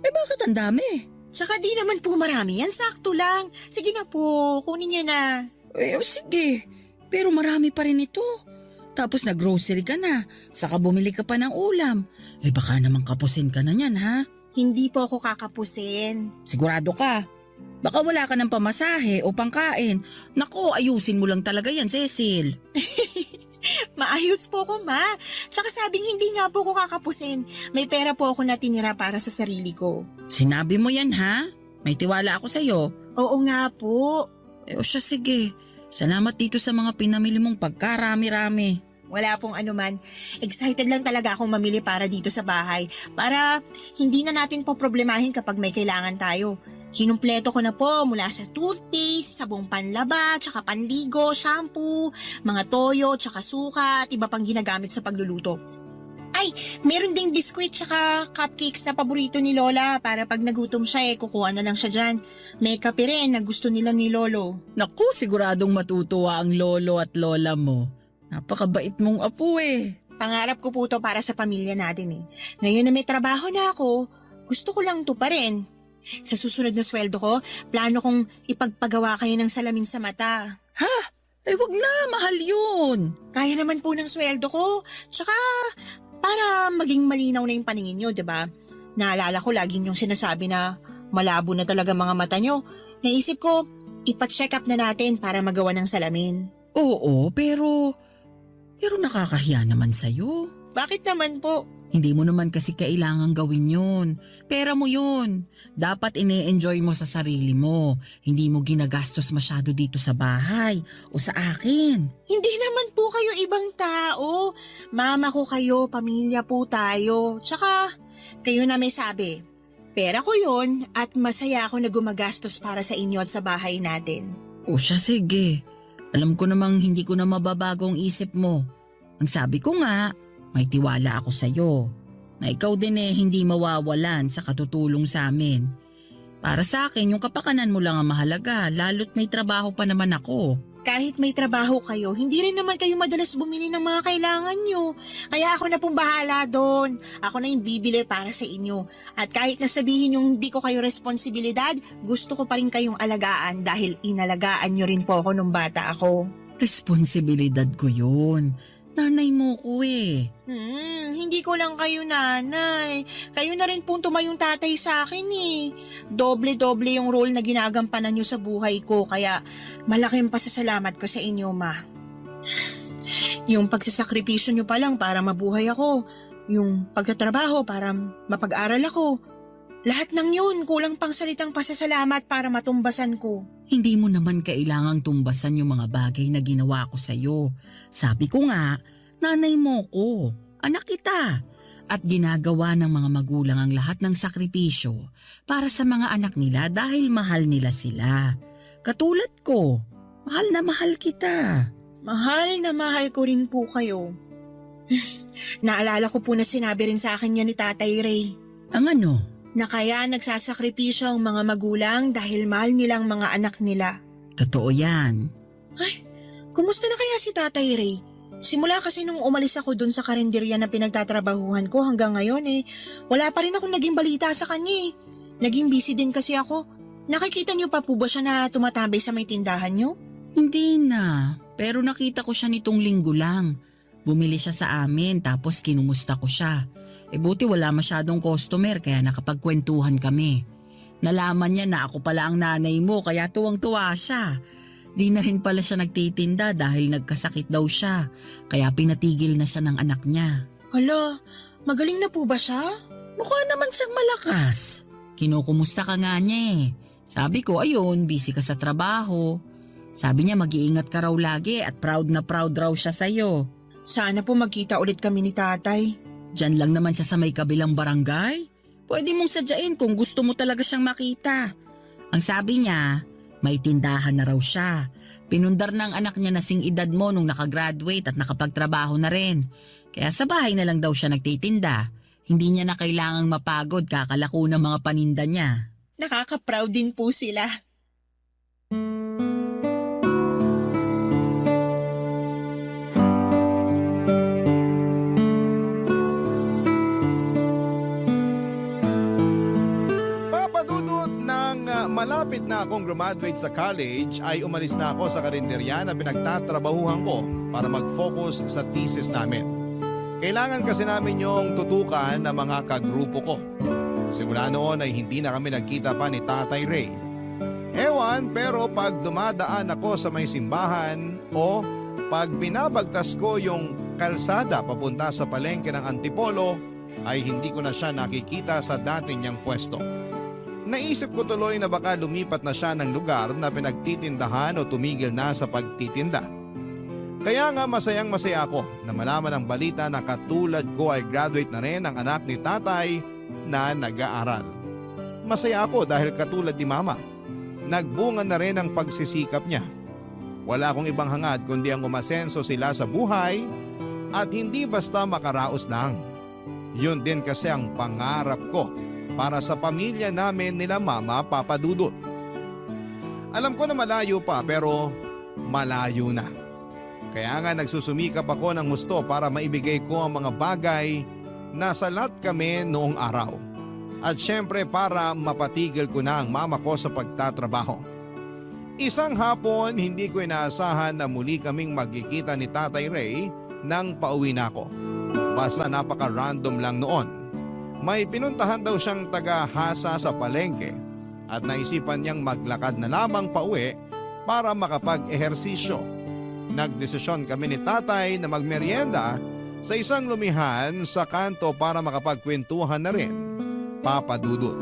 Bakit ang dami? Tsaka di naman po marami yan, sakto lang. Sige na po, kunin niyo na. Sige. Pero marami pa rin ito. Tapos nag-grocery ka na, saka bumili ka pa ng ulam. Baka naman kapusin ka na yan, ha? Hindi po ako kakapusin. Sigurado ka? Baka wala ka ng pamasahe o pangkain. Nako, ayusin mo lang talaga yan, Cecil. Maayos po ko, ma. Tsaka sabing hindi nga po ko kakapusin. May pera po ako natinira para sa sarili ko. Sinabi mo yan ha? May tiwala ako sa'yo. Oo nga po. O siya sige. Salamat dito sa mga pinamili mong pagkarami-rami. Wala pong anuman. Excited lang talaga akong mamili para dito sa bahay. Para hindi na natin po problemahin kapag may kailangan tayo. Kinumpleto ko na po mula sa toothpaste, sabong panlaba, tsaka panligo, shampoo, mga toyo, tsaka suka at iba pang ginagamit sa pagluluto. Ay, meron ding biskwit tsaka cupcakes na paborito ni Lola para pag nagutom siya kukuha na lang siya dyan. May kape rin na gusto nila ni Lolo. Naku, siguradong matutuwa ang lolo at lola mo. Napakabait mong apo Pangarap ko po to para sa pamilya natin Ngayon na may trabaho na ako, gusto ko lang to pa rin. Sa susunod na sweldo ko, plano kong ipagpagawa kayo ng salamin sa mata. Wag na, mahal yun. Kaya naman po ng sweldo ko. Tsaka, para maging malinaw na yung paningin nyo, diba? Naalala ko lagi yung sinasabi na malabo na talaga mga mata nyo. Naisip ko, ipa-check up na natin para magawa ng salamin. Oo, pero nakakahiya naman sa'yo. Bakit naman po? Hindi mo naman kasi kailangang gawin yun. Pera mo yun. Dapat ine-enjoy mo sa sarili mo. Hindi mo ginagastos masyado dito sa bahay o sa akin. Hindi naman po kayo ibang tao. Mama ko kayo, pamilya po tayo. Tsaka, kayo na may sabi. Pera ko yun at masaya ako na gumagastos para sa inyo at sa bahay natin. O siya, sige. Alam ko namang hindi ko na mababago ang isip mo. Ang sabi ko nga, may tiwala ako sa'yo. Na ikaw din hindi mawawalan sa katutulong sa amin. Para sa akin, yung kapakanan mo lang ang mahalaga, lalo't may trabaho pa naman ako. Kahit may trabaho kayo, hindi rin naman kayo madalas bumili ng mga kailangan nyo. Kaya ako na pong bahala doon. Ako na yung bibili para sa inyo. At kahit nasabihin yung hindi ko kayo responsibilidad, gusto ko pa rin kayong alagaan dahil inalagaan nyo rin po ako nung bata ako. Responsibilidad ko yun. Nanay mo ko Hindi ko lang kayo nanay. Kayo na rin pong tumayong tatay sa akin Doble-doble yung role na ginagampanan nyo sa buhay ko, kaya malaking pasasalamat ko sa inyo, ma. Yung pagsasakripisyo nyo pa lang para mabuhay ako, yung pagtatrabaho para mapag-aral ako, lahat ng yun kulang pang salitang pasasalamat para matumbasan ko. Hindi mo naman kailangang tumbasan yung mga bagay na ginawa ko sa'yo. Sabi ko nga, nanay mo ko, anak kita. At ginagawa ng mga magulang ang lahat ng sakripisyo para sa mga anak nila dahil mahal nila sila. Katulad ko, mahal na mahal kita. Mahal na mahal ko rin po kayo. Naalala ko po na sinabi rin sa akin yan ni Tatay Ray. Ang ano? Na kaya nagsasakripisyo ang mga magulang dahil mahal nilang mga anak nila. Totoo yan. Ay, kumusta na kaya si Tatay Ray? Simula kasi nung umalis ako dun sa karinderya na pinagtatrabahuhan ko hanggang ngayon wala pa rin akong naging balita sa kanya Naging busy din kasi ako. Nakikita niyo pa po ba siya na tumatambay sa may tindahan niyo? Hindi na, pero nakita ko siya nitong linggo lang. Bumili siya sa amin tapos kinumusta ko siya. Buti wala masyadong customer kaya nakapagkwentuhan kami. Nalaman niya na ako pala ang nanay mo kaya tuwang-tuwa siya. Di na rin pala siya nagtitinda dahil nagkasakit daw siya. Kaya pinatigil na siya ng anak niya. Hala, magaling na po ba siya? Mukha naman siyang malakas. Kinukumusta ka nga niya Sabi ko ayun, busy ka sa trabaho. Sabi niya mag-iingat ka raw lagi at proud na proud raw siya sa'yo. Sana po magkita ulit kami ni Tatay. Diyan lang naman siya sa may kabilang barangay. Pwede mong sadyain kung gusto mo talaga siyang makita. Ang sabi niya, may tindahan na raw siya. Pinundar ng anak niya na sing edad mo nung nakagraduate at nakapagtrabaho na rin. Kaya sa bahay na lang daw siya nagtitinda. Hindi niya na kailangang mapagod kakalako ng mga paninda niya. Nakaka-proud din po sila. Malapit na akong graduate sa college ay umalis na ako sa karinderya na pinagtatrabahuhan ko para mag-focus sa thesis namin. Kailangan kasi namin yung tutukan ng mga kagrupo ko. Simula noon ay hindi na kami nagkita pa ni Tatay Ray. Ewan, pero pag dumadaan ako sa may simbahan o Pag binabagtas ko yung kalsada papunta sa palengke ng Antipolo ay hindi ko na siya nakikita sa dati niyang pwesto. Naisip ko tuloy na baka lumipat na siya ng lugar na pinagtitindahan o tumigil na sa pagtitinda. Kaya nga masayang-masaya ako na malaman ang balita na katulad ko ay graduate na rin ang anak ni tatay na nag-aaral. Masaya ako dahil katulad ni mama, nagbunga na rin ang pagsisikap niya. Wala akong ibang hangad kundi ang umasenso sila sa buhay at hindi basta makaraos lang. Yun din kasi ang pangarap ko para sa pamilya namin nila Mama Papa Dudut. Alam ko na malayo pa pero malayo na. Kaya nga nagsusumikap ako ng gusto para maibigay ko ang mga bagay na salat kami noong araw. At syempre para mapatigil ko na ang mama ko sa pagtatrabaho. Isang hapon hindi ko inaasahan na muli kaming magkikita ni Tatay Ray nang pauwi na ako. Basta napaka-random lang noon. May pinuntahan daw siyang taga-hasa sa palengke at naisipan niyang maglakad na lamang pauwi para makapag-ehersisyo. Nagdesisyon kami ni tatay na magmerienda sa isang lumihan sa kanto para makapagkwentuhan na rin, Papa Dudut.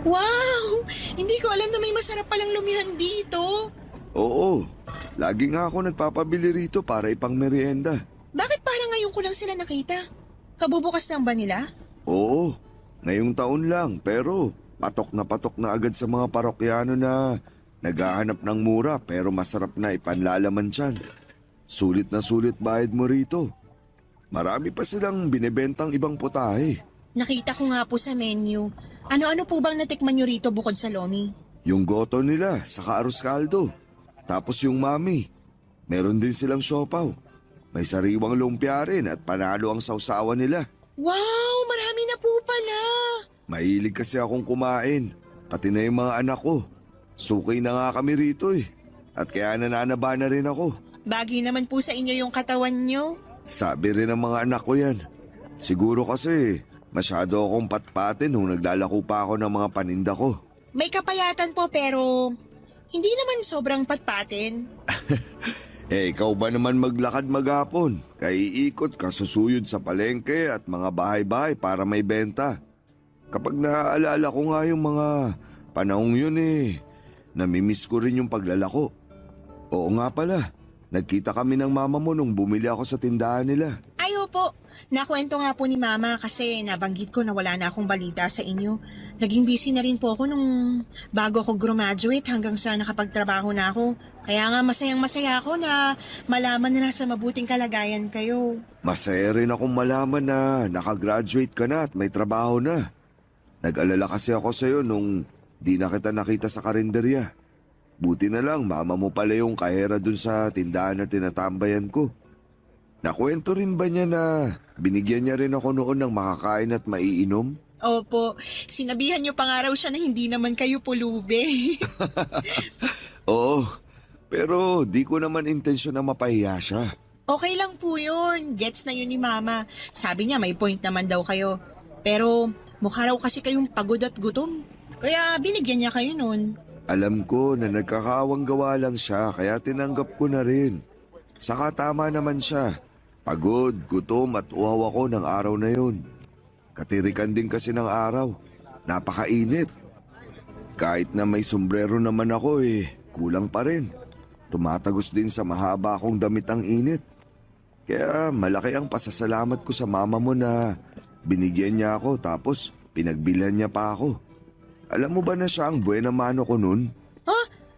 Wow! Hindi ko alam na may masarap palang lumihan dito. Oo, lagi nga ako nagpapabili rito para ipang merienda. Bakit parang ngayon ko lang sila nakita? Kabubukas lang ba nila? Oo, ngayong taon lang pero patok na agad sa mga parokyano na naghahanap ng mura pero masarap na ipanlalaman tiyan. Sulit na sulit bayad mo rito. Marami pa silang binebentang ibang putahe. Nakita ko nga po sa menu. Ano-ano po bang natikman nyo rito bukod sa lomi? Yung goto nila sa arroz caldo. Tapos yung mami. Meron din silang siopaw. May sariwang lumpia rin at panalo ang sausawan nila. Wow! Marami na po pala! Mahilig kasi akong kumain. Pati na yung mga anak ko. Suki na nga kami rito eh. At kaya nananaba na rin ako. Bagay naman po sa inyo yung katawan nyo. Sabi rin ng mga anak ko yan. Siguro kasi masyado akong patpatin nung naglalako pa ako ng mga paninda ko. May kapayatan po pero hindi naman sobrang patpatin. Ikaw ba naman maglakad maghapon? Kaya iikot ka susuyod sa palengke at mga bahay-bahay para may benta. Kapag naaalala ko nga yung mga panahong yun namimiss ko rin yung paglalako. Oo nga pala, nagkita kami ng mama mo nung bumili ako sa tindahan nila. Ayo po, nakwento nga po ni mama kasi nabanggit ko na wala na akong balita sa inyo. Naging busy na rin po ako nung bago ako graduate hanggang sa nakapagtrabaho na ako. Kaya nga masayang-masaya ako na malaman na nasa mabuting kalagayan kayo. Masaya rin akong malaman na nakagraduate ka na at may trabaho na. Nag-alala kasi ako sa'yo nung di na kita nakita sa karinderya. Buti na lang mama mo pala yung kahera dun sa tindahan na tinatambayan ko. Nakwento rin ba niya na binigyan niya rin ako noon ng makakain at maiinom? Opo, sinabihan niyo pa nga raw siya na hindi naman kayo pulube. Oo, pero di ko naman intensyon na mapahiya siya. Okay lang po yun. Gets na yun ni mama. Sabi niya may point naman daw kayo. Pero mukha raw kasi kayong pagod at gutom. Kaya binigyan niya kayo nun. Alam ko na nagkakawang gawa lang siya kaya tinanggap ko na rin. Saka tama naman siya. Pagod, gutom at uhaw ako ng araw na yun. Katirikan din kasi ng araw. Napakainit. Kahit na may sombrero naman ako kulang pa rin. Tumatagos din sa mahaba akong damit ang init. Kaya malaki ang pasasalamat ko sa mama mo na binigyan niya ako tapos pinagbilhan niya pa ako. Alam mo ba na siya ang buena mano ko nun?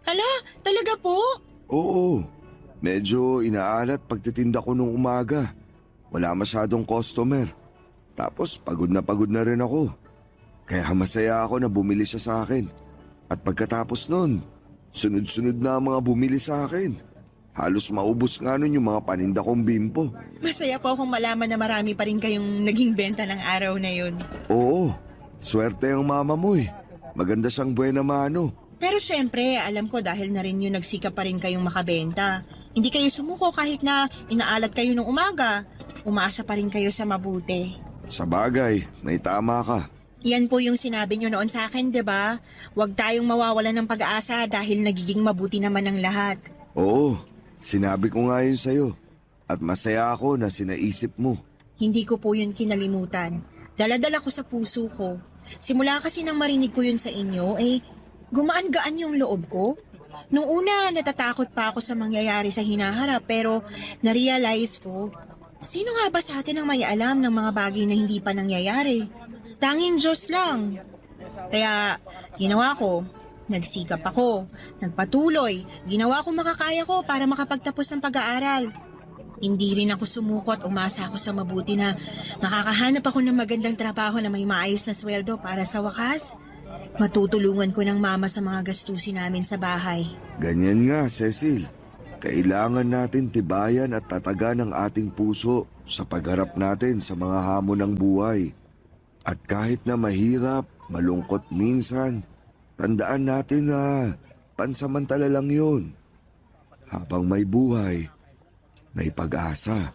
Hala, talaga po? Oo. Medyo inaalat pagtitinda ko nung umaga. Wala masyadong customer. Tapos pagod na rin ako. Kaya masaya ako na bumili siya sa akin. At pagkatapos nun, sunod-sunod na ang mga bumili sa akin. Halos maubos nga nun yung mga paninda kong bimpo. Masaya po akong malaman na marami pa rin kayong naging benta ng araw na yun. Oo, swerte ang mama mo Maganda siyang buena mano. Pero syempre, alam ko dahil na rin yung nagsikap pa rin kayong makabenta. Hindi kayo sumuko kahit na inaalat kayo nung umaga. Umaasa pa rin kayo sa mabuti. Sa bagay, may tama ka. Yan po yung sinabi nyo noon sa akin, 'di ba? Huwag tayong mawawalan ng pag-asa dahil nagiging mabuti naman ang lahat. Oo, sinabi ko nga yun sa'yo. At masaya ako na sinaisip mo. Hindi ko po yun kinalimutan. Dala-dala ko sa puso ko. Simula kasi nang marinig ko yun sa inyo, gumaan-gaan yung loob ko. Nung una, natatakot pa ako sa mangyayari sa hinaharap pero na-realize ko, sino nga ba sa atin ang may alam ng mga bagay na hindi pa nangyayari? Tanging Diyos lang. Kaya ginawa ko, nagsikap ako, nagpatuloy, ginawa ko makakaya ko para makapagtapos ng pag-aaral. Hindi rin ako sumuko at umasa ako sa mabuti na makakahanap ako ng magandang trabaho na may maayos na sweldo para sa wakas. Matutulungan ko ng mama sa mga gastusin namin sa bahay. Ganyan nga, Cecil. Kailangan natin tibayan at tatagan ang ating puso sa pagharap natin sa mga hamon ng buhay. At kahit na mahirap, malungkot minsan, tandaan natin na pansamantala lang yun. Habang may buhay, may pag-asa.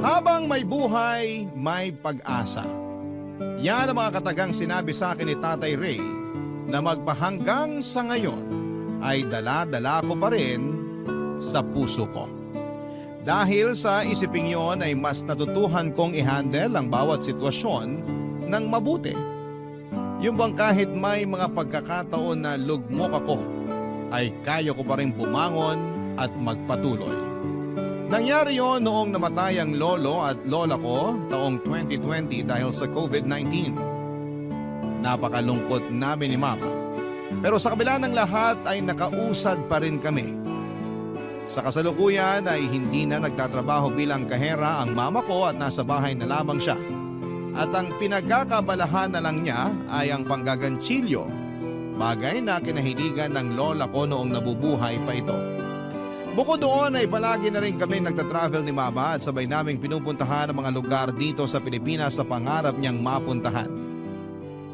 Habang may buhay, may pag-asa. Yan ang mga katagang sinabi sa akin ni Tatay Ray na magpahanggang sa ngayon ay dala-dala ko pa rin sa puso ko. Dahil sa isiping yon ay mas natutuhan kong i-handle ang bawat sitwasyon ng mabuti. Yung bang kahit may mga pagkakataon na lugmok ako, ay kaya ko pa rin bumangon at magpatuloy. Nangyari yon noong namatay ang lolo at lola ko taong 2020 dahil sa COVID-19. Napakalungkot namin ni Mama. Pero sa kabila ng lahat ay nakausad pa rin kami. Sa kasalukuyan ay hindi na nagtatrabaho bilang kahera ang mama ko at nasa bahay na lamang siya. At ang pinagkakabalahan na lang niya ay ang panggaganchilyo, bagay na kinahiligan ng lola ko noong nabubuhay pa ito. Bukod doon ay palagi na rin kami nagtatravel ni Mama at sabay naming pinupuntahan ang mga lugar dito sa Pilipinas sa pangarap niyang mapuntahan.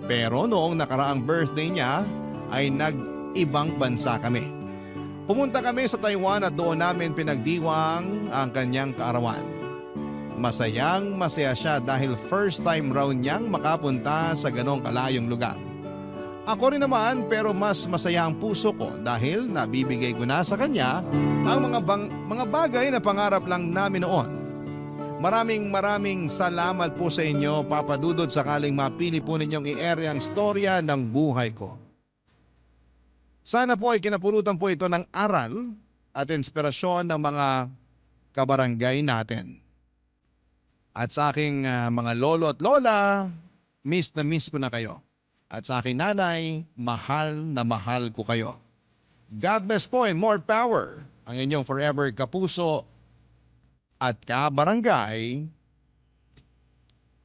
Pero noong nakaraang birthday niya ay nag-ibang bansa kami. Pumunta kami sa Taiwan at doon namin pinagdiwang ang kanyang kaarawan. Masayang masaya siya dahil first time raw niyang makapunta sa ganong kalayong lugar. Ako rin naman pero mas masaya ang puso ko dahil nabibigay ko na sa kanya ang mga bagay na pangarap lang namin noon. Maraming salamat po sa inyo, Papa Dudut, sakaling mapili po ninyong i-air ang storya ng buhay ko. Sana po ay kinapulutan po ito ng aral at inspirasyon ng mga kabarangay natin. At sa aking mga lolo at lola, miss na miss ko na kayo. At sa aking nanay, mahal na mahal ko kayo. God bless po and more power ang inyong forever kapuso at kabarangay,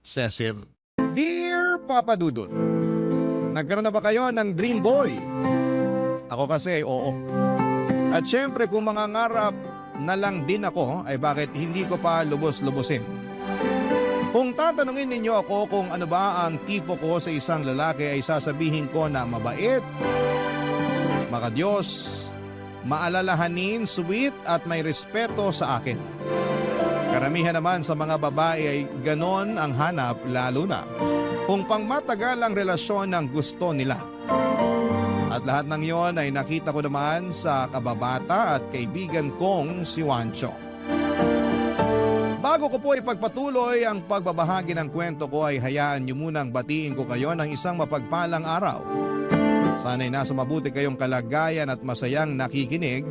Cecil. Dear Papa Dudut, nagkaroon na ba kayo ng dream boy? Ako kasi oo. At syempre kung mangangarap na lang din ako ay bakit hindi ko pa lubos-lubusin. Kung tatanungin ninyo ako kung ano ba ang tipo ko sa isang lalaki ay sasabihin ko na mabait, makadiyos, maalalahanin, sweet at may respeto sa akin. Karamihan naman sa mga babae ay ganon ang hanap lalo na kung pangmatagal ang relasyon ng gusto nila. At lahat ng yon ay nakita ko naman sa kababata at kaibigan kong si Juancho. Bago ko po ipagpatuloy ang pagbabahagi ng kwento ko ay hayaan niyo munang batiin ko kayo ng isang mapagpalang araw. Sana'y nasa mabuti kayong kalagayan at masayang nakikinig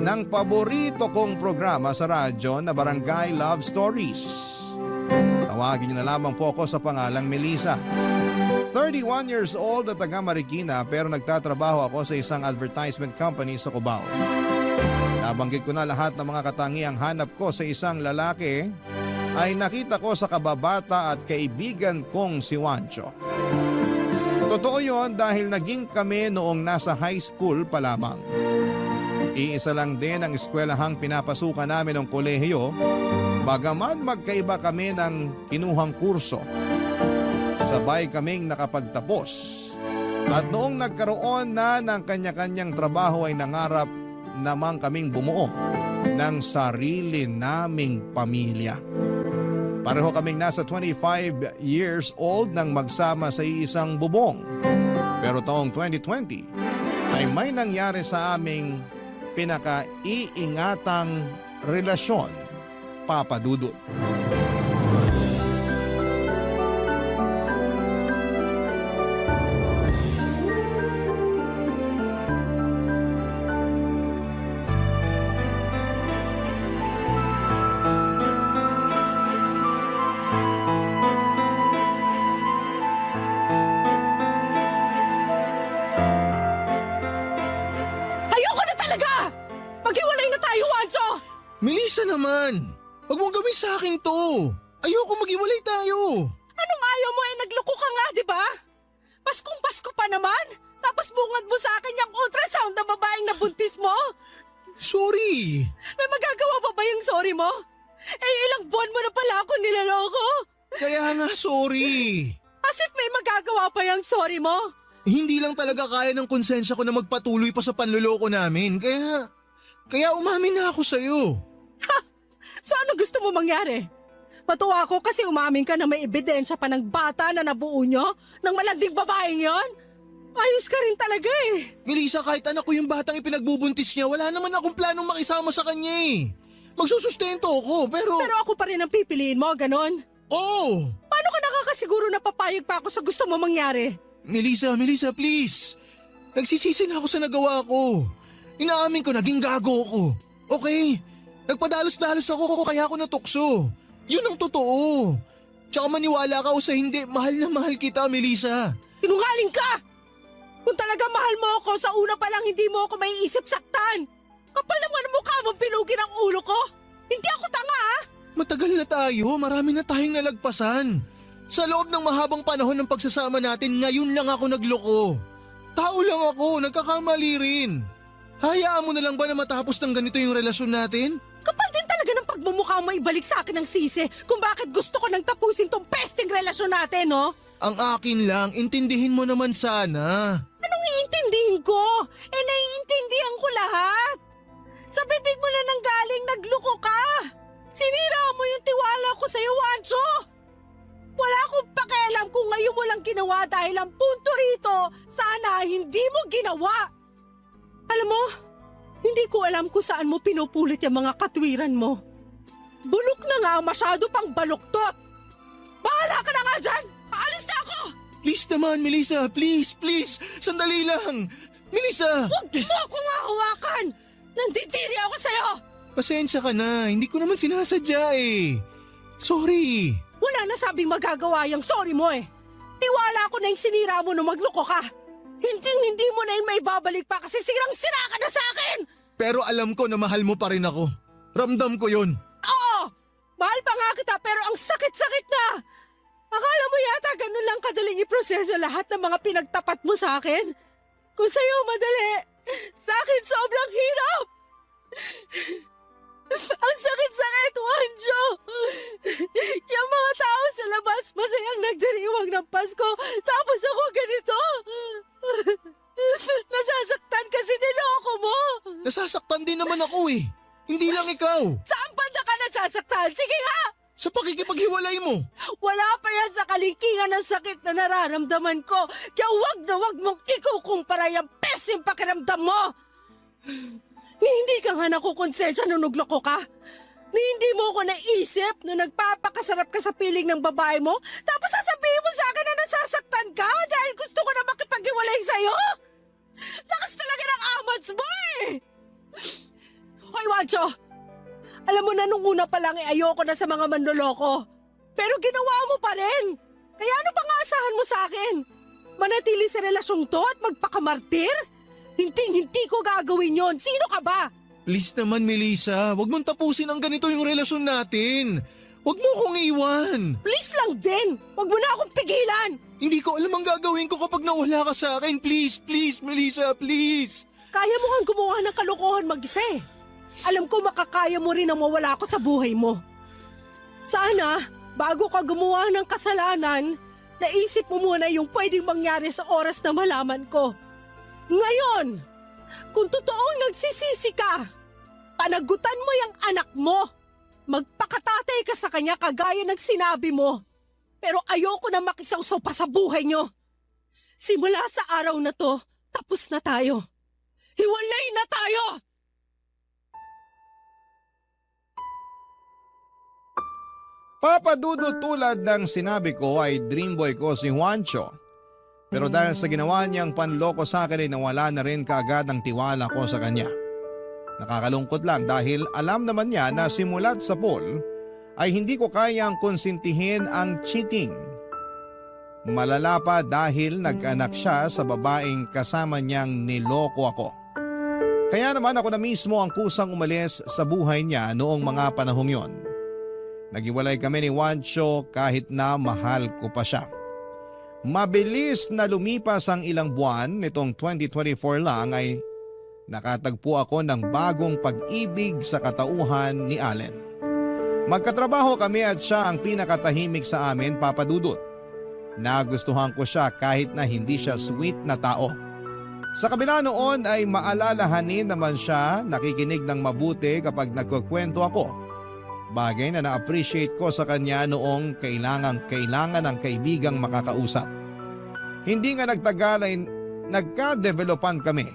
ng paborito kong programa sa radyo na Barangay Love Stories. Tawagin niyo na lamang po ako sa pangalang Melissa. 31 years old at taga Marikina pero nagtatrabaho ako sa isang advertisement company sa Cubao. Nabanggit ko na lahat ng mga katangiang hanap ko sa isang lalaki ay nakita ko sa kababata at kaibigan kong si Juancho. Totoo yon dahil naging kami noong nasa high school pa lamang. Iisa lang din ang eskwelahang pinapasukan namin ng kolehiyo, bagaman magkaiba kami ng kinuhang kurso. Sabay kaming nakapagtapos At noong nagkaroon na ng kanya-kanyang trabaho ay nangarap namang kaming bumuo ng sarili naming pamilya. Pareho kaming nasa 25 years old nang magsama sa isang bubong. Pero taong 2020 ay may nangyari sa aming pinaka-iingatang relasyon, Papa Dudut. Ayoko na talaga! Maghiwalay na tayo, Wancho! Melissa naman! Huwag mong gawin sa akin to! Ayoko maghiwalay tayo! Anong ayaw mo nagloko ka nga, di ba? Paskong-pasko pa naman! Tapos bungad mo sa akin yung ultrasound na babaeng nabuntis mo? Sorry! May magagawa pa ba yung sorry mo? Ilang buwan mo na pala ako nilaloko! Kaya nga sorry! Asit may magagawa pa yung sorry mo? Hindi lang talaga kaya ng konsensya ko na magpatuloy pa sa panluloko namin. Kaya umamin na ako sa'yo. So ano gusto mo mangyari? Matuwa ako kasi umamin ka na may ebidensya pa ng bata na nabuo nyo ng malanding babaeng yon. Ayos ka rin talaga eh. Melissa, kahit anak ko yung batang ipinagbubuntis niya, wala naman akong planong makisama sa kanya eh. Magsusustento ako, pero Pero ako pa rin ang pipiliin mo, ganon. Oh! Paano ka nakakasiguro na papayag pa ako sa gusto mo mangyari? Melissa, please. Nagsisisi na ako sa nagawa ko. Inaamin ko, naging gago ako. Okay? Nagpadalos-dalos ako kaya ako natukso. Yun ang totoo. Tsaka maniwala ka o sa hindi, mahal na mahal kita, Melissa. Sinungaling ka! Kung talaga mahal mo ako, sa una pa lang hindi mo ako maiisip saktan. Kapal naman ang mukha mong pilugin ang ulo ko. Hindi ako tanga ah! Matagal na tayo, marami na tayong nalagpasan. Sa loob ng mahabang panahon ng pagsasama natin, ngayon lang ako nagloko. Tao lang ako, nagkakamali rin. Hayaan mo na lang ba na matapos ng ganito yung relasyon natin? Kapal din talaga ng pagmumukha mo ibalik sa akin ng sisi kung bakit gusto ko nang tapusin tong pesting relasyon natin, no? Ang akin lang, intindihin mo naman sana. Anong iintindihin ko? Naiintindihan ko lahat. Sa bibig mo na nanggaling, nagloko ka. Sinira mo yung tiwala ko sa'yo, Wancho. Wala akong pakialam kung ngayon mo lang ginawa dahil ang punto rito, sana hindi mo ginawa. Alam mo, hindi ko alam kung saan mo pinupulit yung mga katwiran mo. Bulok na nga, masyado pang baluktot. Bahala ka na nga dyan! Aalis na ako! Please naman, Melissa, please. Sandali lang. Melissa! Huwag mo akong hawakan! Nanditiri ako sa'yo! Pasensya ka na, hindi ko naman sinasadya eh. Sorry. Wala na sabing magagawa yung sorry mo eh. Tiwala ko na yung sinira mo nung magloko ka. Hindi mo na yung may babalik pa kasi sirang-sira ka na sa akin! Pero alam ko na mahal mo pa rin ako. Ramdam ko yun. Oo! Mahal pa nga kita pero ang sakit-sakit na! Akala mo yata ganun lang kadaling iproseso lahat ng mga pinagtapat mo sa akin? Kung sa'yo madali, sa akin sobrang hirap! Ang sakit-sakit, Wanjo! Yung mga tao sa labas masayang nagdiriwang ng Pasko tapos ako ganito! Nasasaktan kasi niloko mo! Nasasaktan din naman ako eh. Hindi lang ikaw. Saan banda ka nasasaktan? Sige nga! Sa pakikipaghiwalay mo. Wala pa yan sa kalingkingan ng sakit na nararamdaman ko. Kaya wag na wag mong ikukumpara yung pesim pakiramdam mo. Ni hindi ka nga nakukonsensya nung nagloko ka. Ni hindi mo ko naisip nung nagpapakasarap ka sa piling ng babae mo. Tapos sasabihin mo sa akin na nasasaktan ka dahil gusto ko na makipaghiwalay sa'yo. Lakas talaga ng amats mo eh. Hoy, Wancho! Alam mo na nung una pa lang ayoko na sa mga manloloko. Pero ginawa mo pa rin. Kaya ano pang aasahan mo sa akin? Manatili sa relasyong to at magpakamartir? Hindi ko gagawin yon. Sino ka ba? Please naman, Melissa. Huwag mong tapusin ang ganito yung relasyon natin. Huwag mo akong iwan. Please lang din. Huwag mo na akong pigilan. Hindi ko alam ang gagawin ko kapag nawala ka sa akin. Please, Melissa, please. Kaya mo kang gumawa ng kalokohan mag-isa eh. Alam ko makakaya mo rin na mawala ako sa buhay mo. Sana, bago ka gumawa ng kasalanan, Naisip mo muna yung pwedeng mangyari sa oras na malaman ko. Ngayon, kung totoong nagsisisi ka, panagutan mo yung anak mo. Magpakatatay ka sa kanya kagaya ng sinabi mo. Pero ayoko na makisawsaw pa sa buhay nyo. Simula sa araw na to, tapos na tayo. Hiwalay na tayo! Papadudot tulad ng sinabi ko ay dream boy ko si Juancho. Pero dahil sa ginawa niyang panloko sa akin ay nawala na rin kaagad ang tiwala ko sa kanya. Nakakalungkot lang dahil alam naman niya na simulat sa pool ay hindi ko kayang konsintihin ang cheating. Malala pa dahil nag-anak siya sa babaeng kasama niyang niloko ako. Kaya naman ako na mismo ang kusang umalis sa buhay niya noong mga panahong yon. Naghiwalay kami ni Juancho kahit na mahal ko pa siya. Mabilis na lumipas ang ilang buwan, nitong 2024 lang ay nakatagpo ako ng bagong pag-ibig sa katauhan ni Allen. Magkatrabaho kami at siya ang pinakatahimik sa amin, Papa Dudut. Nagustuhan ko siya kahit na hindi siya sweet na tao. Sa kabila noon ay maalalahanin naman siya, nakikinig ng mabuti kapag nagkukwento ako. Bagay na na-appreciate ko sa kanya noong kailangan ng kaibigang makakausap. Hindi nga nagtagal ay nagka-developan kami.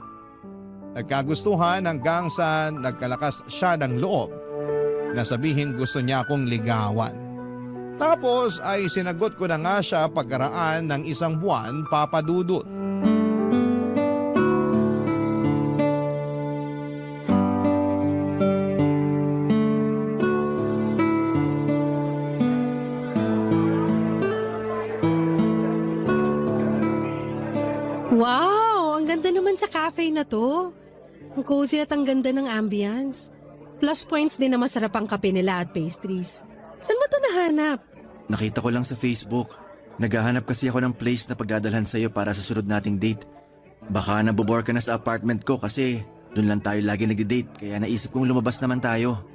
Nagkagustuhan hanggang sa nagkalakas siya ng loob na sabihin gusto niya akong ligawan. Tapos ay sinagot ko na nga siya pagkaraan ng isang buwan, Papa Dudut. Wow! Ang ganda naman sa cafe na to. Ang cozy at ang ganda ng ambience. Plus points din na masarap ang kape nila at pastries. Saan mo to nahanap? Nakita ko lang sa Facebook. Naghahanap kasi ako ng place na pagdadalhan sa'yo para sa sunod nating date. Baka nabobore ka na sa apartment ko kasi doon lang tayo lagi nagde-date kaya naisip kong lumabas naman tayo.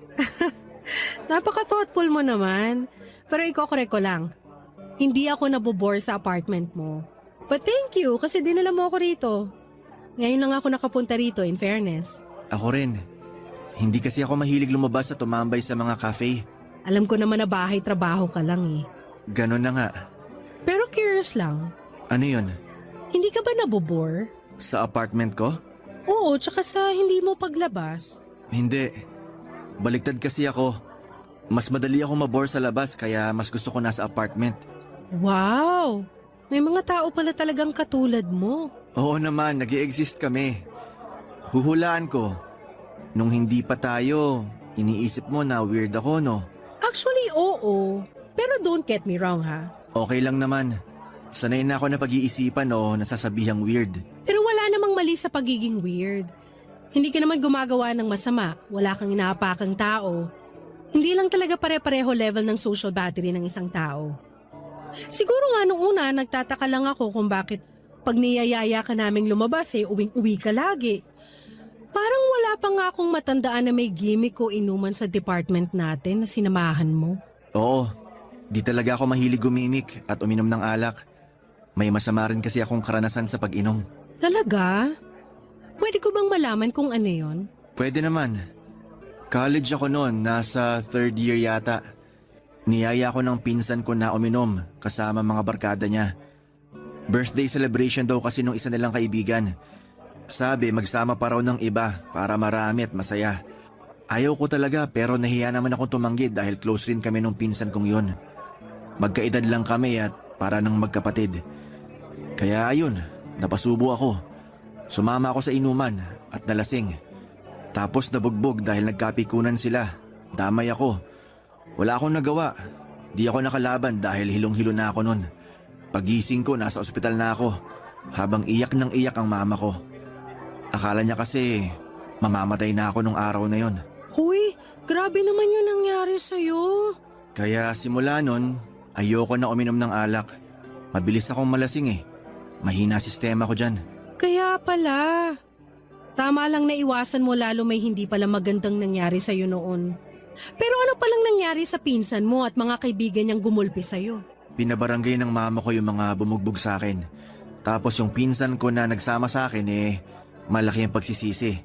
Napaka-thoughtful mo naman. Pero iko-correct ko lang. Hindi ako nabobore sa apartment mo. But thank you kasi dinala mo ako rito. Ngayon lang ako nakapunta rito in fairness. Ako rin. Hindi kasi ako mahilig lumabas at tumambay sa mga cafe. Alam ko naman na bahay-trabaho ka lang eh. Ganon na nga. Pero curious lang. Ano yun? Hindi ka ba nabobore? Sa apartment ko? Oo, tsaka sa hindi mo paglabas. Hindi. Baliktad kasi ako. Mas madali ako mabore sa labas kaya mas gusto ko nasa apartment. Wow! May mga tao pala talagang katulad mo. Oo naman, nag-i-exist kami. Huhulaan ko. Nung hindi pa tayo, iniisip mo na weird ako, no? Actually, oo. Pero don't get me wrong ha. Okay lang naman. Sanay na ako na pag-iisipan o nasasabihang weird. Pero wala namang mali sa pagiging weird. Hindi ka naman gumagawa ng masama. Wala kang inaapakang tao. Hindi lang talaga pare-pareho level ng social battery ng isang tao. Siguro nga nung una, nagtataka lang ako kung bakit pag niyayaya ka naming lumabas uwing-uwi ka lagi. Parang wala pa nga akong matandaan na may gimmick o inuman sa department natin na sinamahan mo. Oo, di talaga ako mahilig gumimik at uminom ng alak. May masama rin kasi akong karanasan sa pag-inom. Talaga? Pwede ko bang malaman kung ano yon? Pwede naman. College ako noon, nasa third year yata. Niyaya ko ng pinsan ko na uminom kasama mga barkada niya. Birthday celebration daw kasi nung isa nilang kaibigan. Sabi magsama pa raw ng iba para marami at masaya. Ayaw ko talaga pero nahiya naman akong tumanggi dahil close rin kami nung pinsan kong yun. Magkaedad lang kami at para nang magkapatid. Kaya ayun, napasubo ako. Sumama ako sa inuman at nalasing. Tapos nabugbog dahil nagkapikunan sila. Damay ako. Wala akong nagawa. Di ako nakalaban dahil hilong-hilo na ako nun. Pagising ko, nasa ospital na ako. Habang iyak ng iyak ang mama ko. Akala niya kasi mamamatay na ako nung araw na yon. Huy, grabe naman yung nangyari sa'yo. Kaya simula nun, ayoko na uminom ng alak. Mabilis akong malasing eh. Mahina sistema ko dyan. Kaya pala. Tama lang na iwasan mo lalo may hindi pala magandang nangyari sa'yo noon. Pero ano palang nangyari sa pinsan mo at mga kaibigan niyang gumulpi sa'yo? pinabarangay ng mama ko yung mga bumugbog sa akin. Tapos yung pinsan ko na nagsama sa akin malaki ang pagsisisi.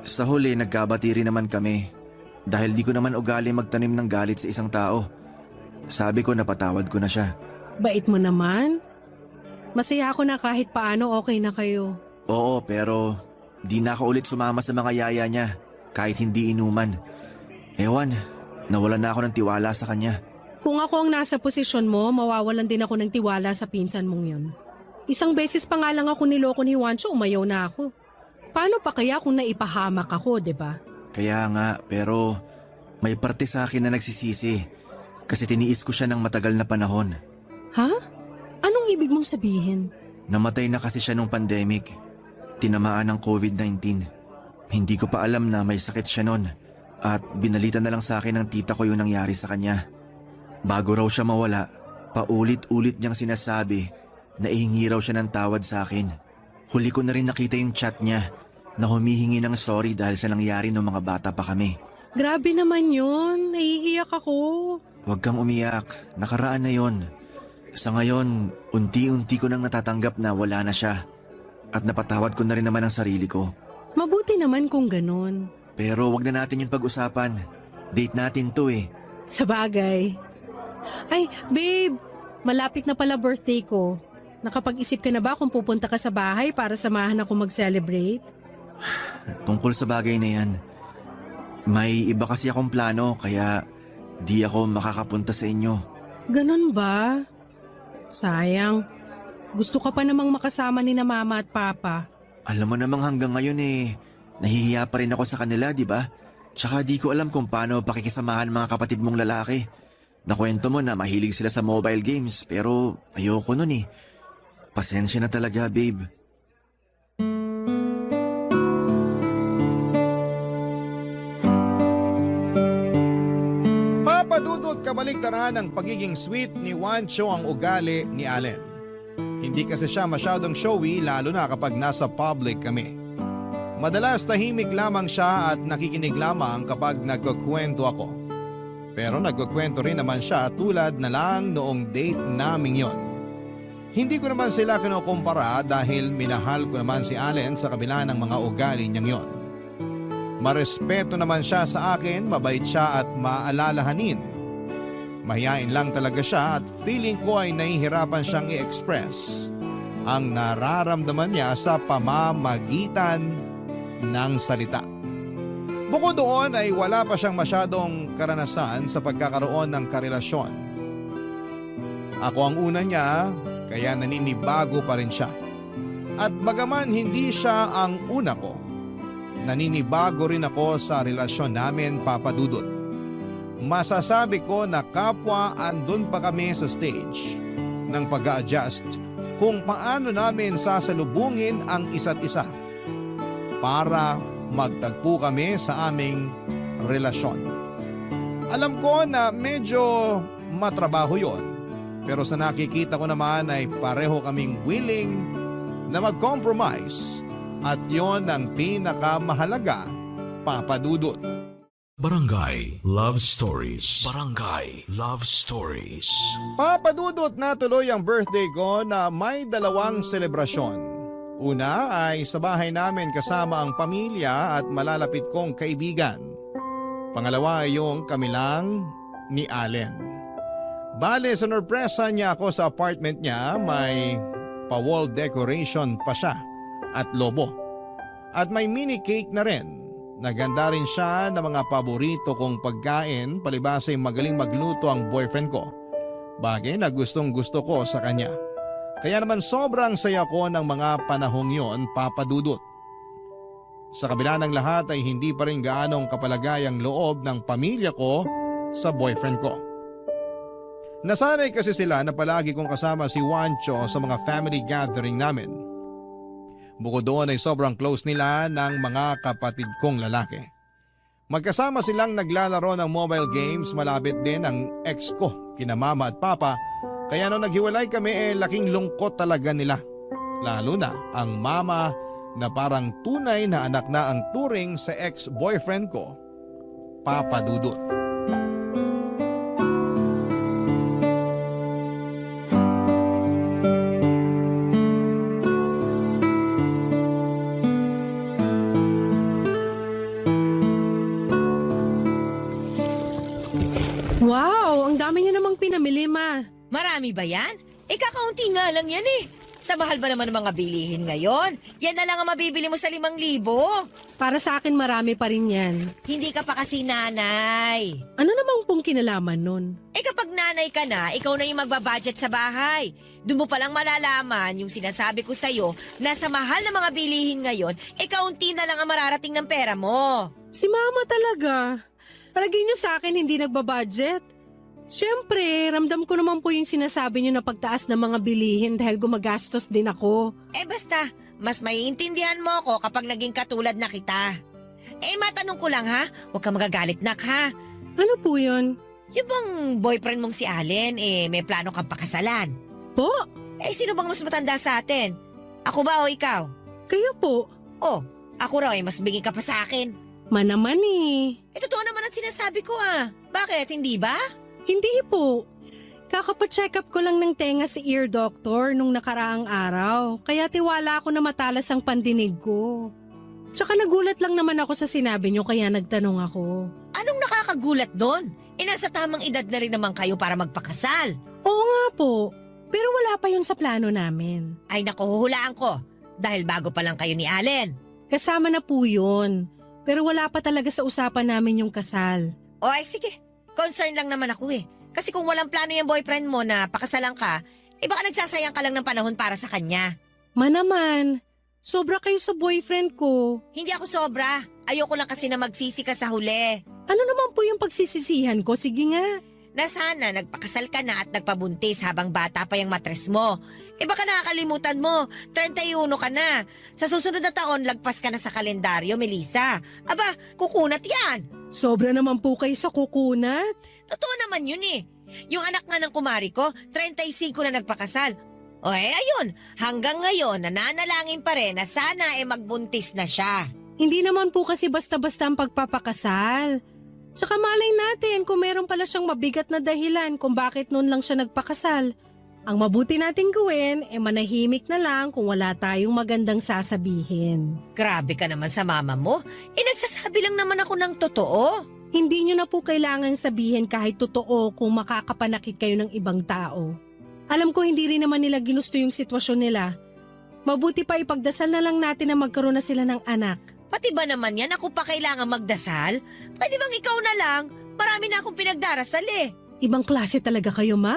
Sa huli nagkabati rin naman kami dahil di ko naman ugali magtanim ng galit sa isang tao. Sabi ko napatawad ko na siya. Bait mo naman. Masaya ako na kahit paano okay na kayo. Oo, pero di na ako ulit sumama sa mga yaya niya kahit hindi inuman. Ewan, nawalan na ako ng tiwala sa kanya. Kung ako ang nasa posisyon mo, mawawalan din ako ng tiwala sa pinsan mong yun. Isang beses pa nga lang ako niloko ni Juancho, umayaw na ako. Paano pa kaya kung naipahamak ako, di ba? Kaya nga, pero may parte sa akin na nagsisisi kasi tiniis ko siya ng matagal na panahon. Ha? Anong ibig mong sabihin? Namatay na kasi siya nung pandemic. Tinamaan ng COVID-19. Hindi ko pa alam na may sakit siya nun at binalita na lang sa akin ng tita ko yung nangyari sa kanya. Bago raw siya mawala, paulit-ulit niyang sinasabi na ihingi raw siya ng tawad sa akin. Huli ko na rin nakita yung chat niya na humihingi ng sorry dahil sa nangyari nung mga bata pa kami. Grabe naman yun. Naiiyak ako. Huwag kang umiyak, nakaraan na yon. Sa ngayon, unti-unti ko nang natatanggap na wala na siya. At napatawad ko na rin naman ang sarili ko. Mabuti naman kung ganun. Pero wag na natin yung pag-usapan. Date natin to Sa bagay. Ay, babe, malapit na pala birthday ko. Nakapag-isip ka na ba kung pupunta ka sa bahay para samahan ako mag-celebrate? Tungkol sa bagay na yan, may iba kasi akong plano kaya di ako makakapunta sa inyo. Ganun ba? Sayang. Gusto ka pa namang makasama ni na mama at papa. Alam mo namang hanggang ngayon nahihiya pa rin ako sa kanila, di ba? Tsaka di ko alam kung paano pakikisamahan mga kapatid mong lalaki. Nakwento mo na mahilig sila sa mobile games pero ayoko nun Pasensya na talaga, babe. Papadudot kabaligtaran ng pagiging sweet ni Juancho ang ugali ni Allen. Hindi kasi siya masyadong showy lalo na kapag nasa public kami. Madalas tahimik lamang siya at nakikinig lamang kapag nagkukwento ako. Pero nagkukwento rin naman siya tulad na lang noong date naming yon. Hindi ko naman sila kinukumpara dahil minahal ko naman si Allen sa kabila ng mga ugali niyang yon. Marespeto naman siya sa akin, mabait siya at maalalahanin. Mahiyain lang talaga siya at feeling ko ay nahihirapan siyang i-express ang nararamdaman niya sa pamamagitan ng salita. Bukod doon ay wala pa siyang masyadong karanasan sa pagkakaroon ng karelasyon. Ako ang una niya, kaya naninibago pa rin siya. At bagaman hindi siya ang una ko, naninibago rin ako sa relasyon namin, Papa Dudut. Masasabi ko na kapwa andun pa kami sa stage ng pag-a-adjust kung paano namin sasalubungin ang isa't isa para magtagpo kami sa aming relasyon. Alam ko na medyo matrabaho yon, pero sa nakikita ko naman ay pareho kaming willing na mag-compromise at yon ang pinakamahalaga, Papa Dudut. Barangay Love Stories. Barangay Love Stories. Papa Dudut, natuloy ang birthday ko na may dalawang selebrasyon. Una ay sa bahay namin kasama ang pamilya at malalapit kong kaibigan. Pangalawa ay yung kami lang ni Allen. Bale, sinurpresa niya ako sa apartment niya, may pa-wall decoration pa siya at lobo. At may mini cake na rin. Naganda rin siya ng mga paborito kong pagkain, palibas ay magaling magluto ang boyfriend ko. Bagay na gustong gusto ko sa kanya. Kaya naman sobrang saya ko ng mga panahong yon, Papa Dudut. Sa kabila ng lahat ay hindi pa rin gaanong kapalagay ang loob ng pamilya ko sa boyfriend ko. Nasanay kasi sila na palagi kong kasama si Juancho sa mga family gathering namin. Bukod doon ay sobrang close nila ng mga kapatid kong lalaki. Magkasama silang naglalaro ng mobile games, malapit din ang ex ko, kina mama at papa, kaya nung naghiwalay kami laking lungkot talaga nila. Lalo na ang mama na parang tunay na anak na ang turing sa ex-boyfriend ko, Papa Dudut. pinamili, ma. Marami ba yan? Kakaunti nga lang yan eh. Sa mahal ba naman ng mga bilihin ngayon? Yan na lang ang mabibili mo sa 5,000. Para sa akin marami pa rin yan. Hindi ka pa kasi nanay. Ano namang pong kinalaman nun? Kapag nanay ka na, ikaw na yung magbabudget sa bahay. Doon mo palang malalaman yung sinasabi ko sa'yo na sa mahal na mga bilihin ngayon, kaunti na lang ang mararating ng pera mo. Si mama talaga. Palagay niyo sa akin hindi nagbabudget. Siyempre, ramdam ko naman po yung sinasabi niyo na pagtaas ng mga bilihin dahil gumagastos din ako. Basta, mas maiintindihan mo ako kapag naging katulad na kita. Matanong ko lang ha, huwag ka magagalit nak ha. Ano po yun? Yung bang boyfriend mong si Allen, may plano kang pakasalan? Po? Sino bang mas matanda sa atin? Ako ba o ikaw? Kayo po. Ako raw mas biging ka pa sa akin. Manaman eh. Totoo naman ang sinasabi ko ah. Bakit, hindi ba? Hindi po. Kakapacheck up ko lang ng tenga sa ear doctor nung nakaraang araw. Kaya tiwala ako na matalas ang pandinig ko. Tsaka nagulat lang naman ako sa sinabi niyo kaya nagtanong ako. Anong nakakagulat doon? Nasa tamang edad na rin naman kayo para magpakasal. Oo nga po. Pero wala pa yun sa plano namin. Ay naku, huhulaan ko. Dahil bago pa lang kayo ni Allen. Kasama na po yun. Pero wala pa talaga sa usapan namin yung kasal. Sige. Concern lang naman ako eh. Kasi kung walang plano yung boyfriend mo na pakasalan ka, baka nagsasayang ka lang ng panahon para sa kanya. Manaman, sobra kayo sa boyfriend ko. Hindi ako sobra. Ayoko lang kasi na magsisi ka sa huli. Ano naman po yung pagsisisihan ko? Sige nga. Na sana nagpakasal ka na at nagpabuntis habang bata pa yung matres mo. Baka nakakalimutan mo, 31 ka na. Sa susunod na taon, lagpas ka na sa kalendaryo, Melissa. Aba, kukunat yan. Sobra naman po kayo sa kukunat. Totoo naman yun eh. Yung anak nga ng kumari ko, 35 na nagpakasal. Ayun, hanggang ngayon, nananalangin pa rin na sana magbuntis na siya. Hindi naman po kasi basta-basta ang pagpapakasal. Tsaka malay natin kung meron pala siyang mabigat na dahilan kung bakit noon lang siya nagpakasal. Ang mabuti nating gawin, manahimik na lang kung wala tayong magandang sasabihin. Grabe ka naman sa mama mo. Nagsasabi lang naman ako ng totoo. Hindi nyo na po kailangan sabihin kahit totoo kung makakapanakit kayo ng ibang tao. Alam ko hindi rin naman nila ginusto yung sitwasyon nila. Mabuti pa ipagdasal na lang natin na magkaroon na sila ng anak. Pati ba naman yan ako pa kailangan magdasal? Pwede bang ikaw na lang? Marami na akong pinagdarasal eh. Ibang klase talaga kayo, ma.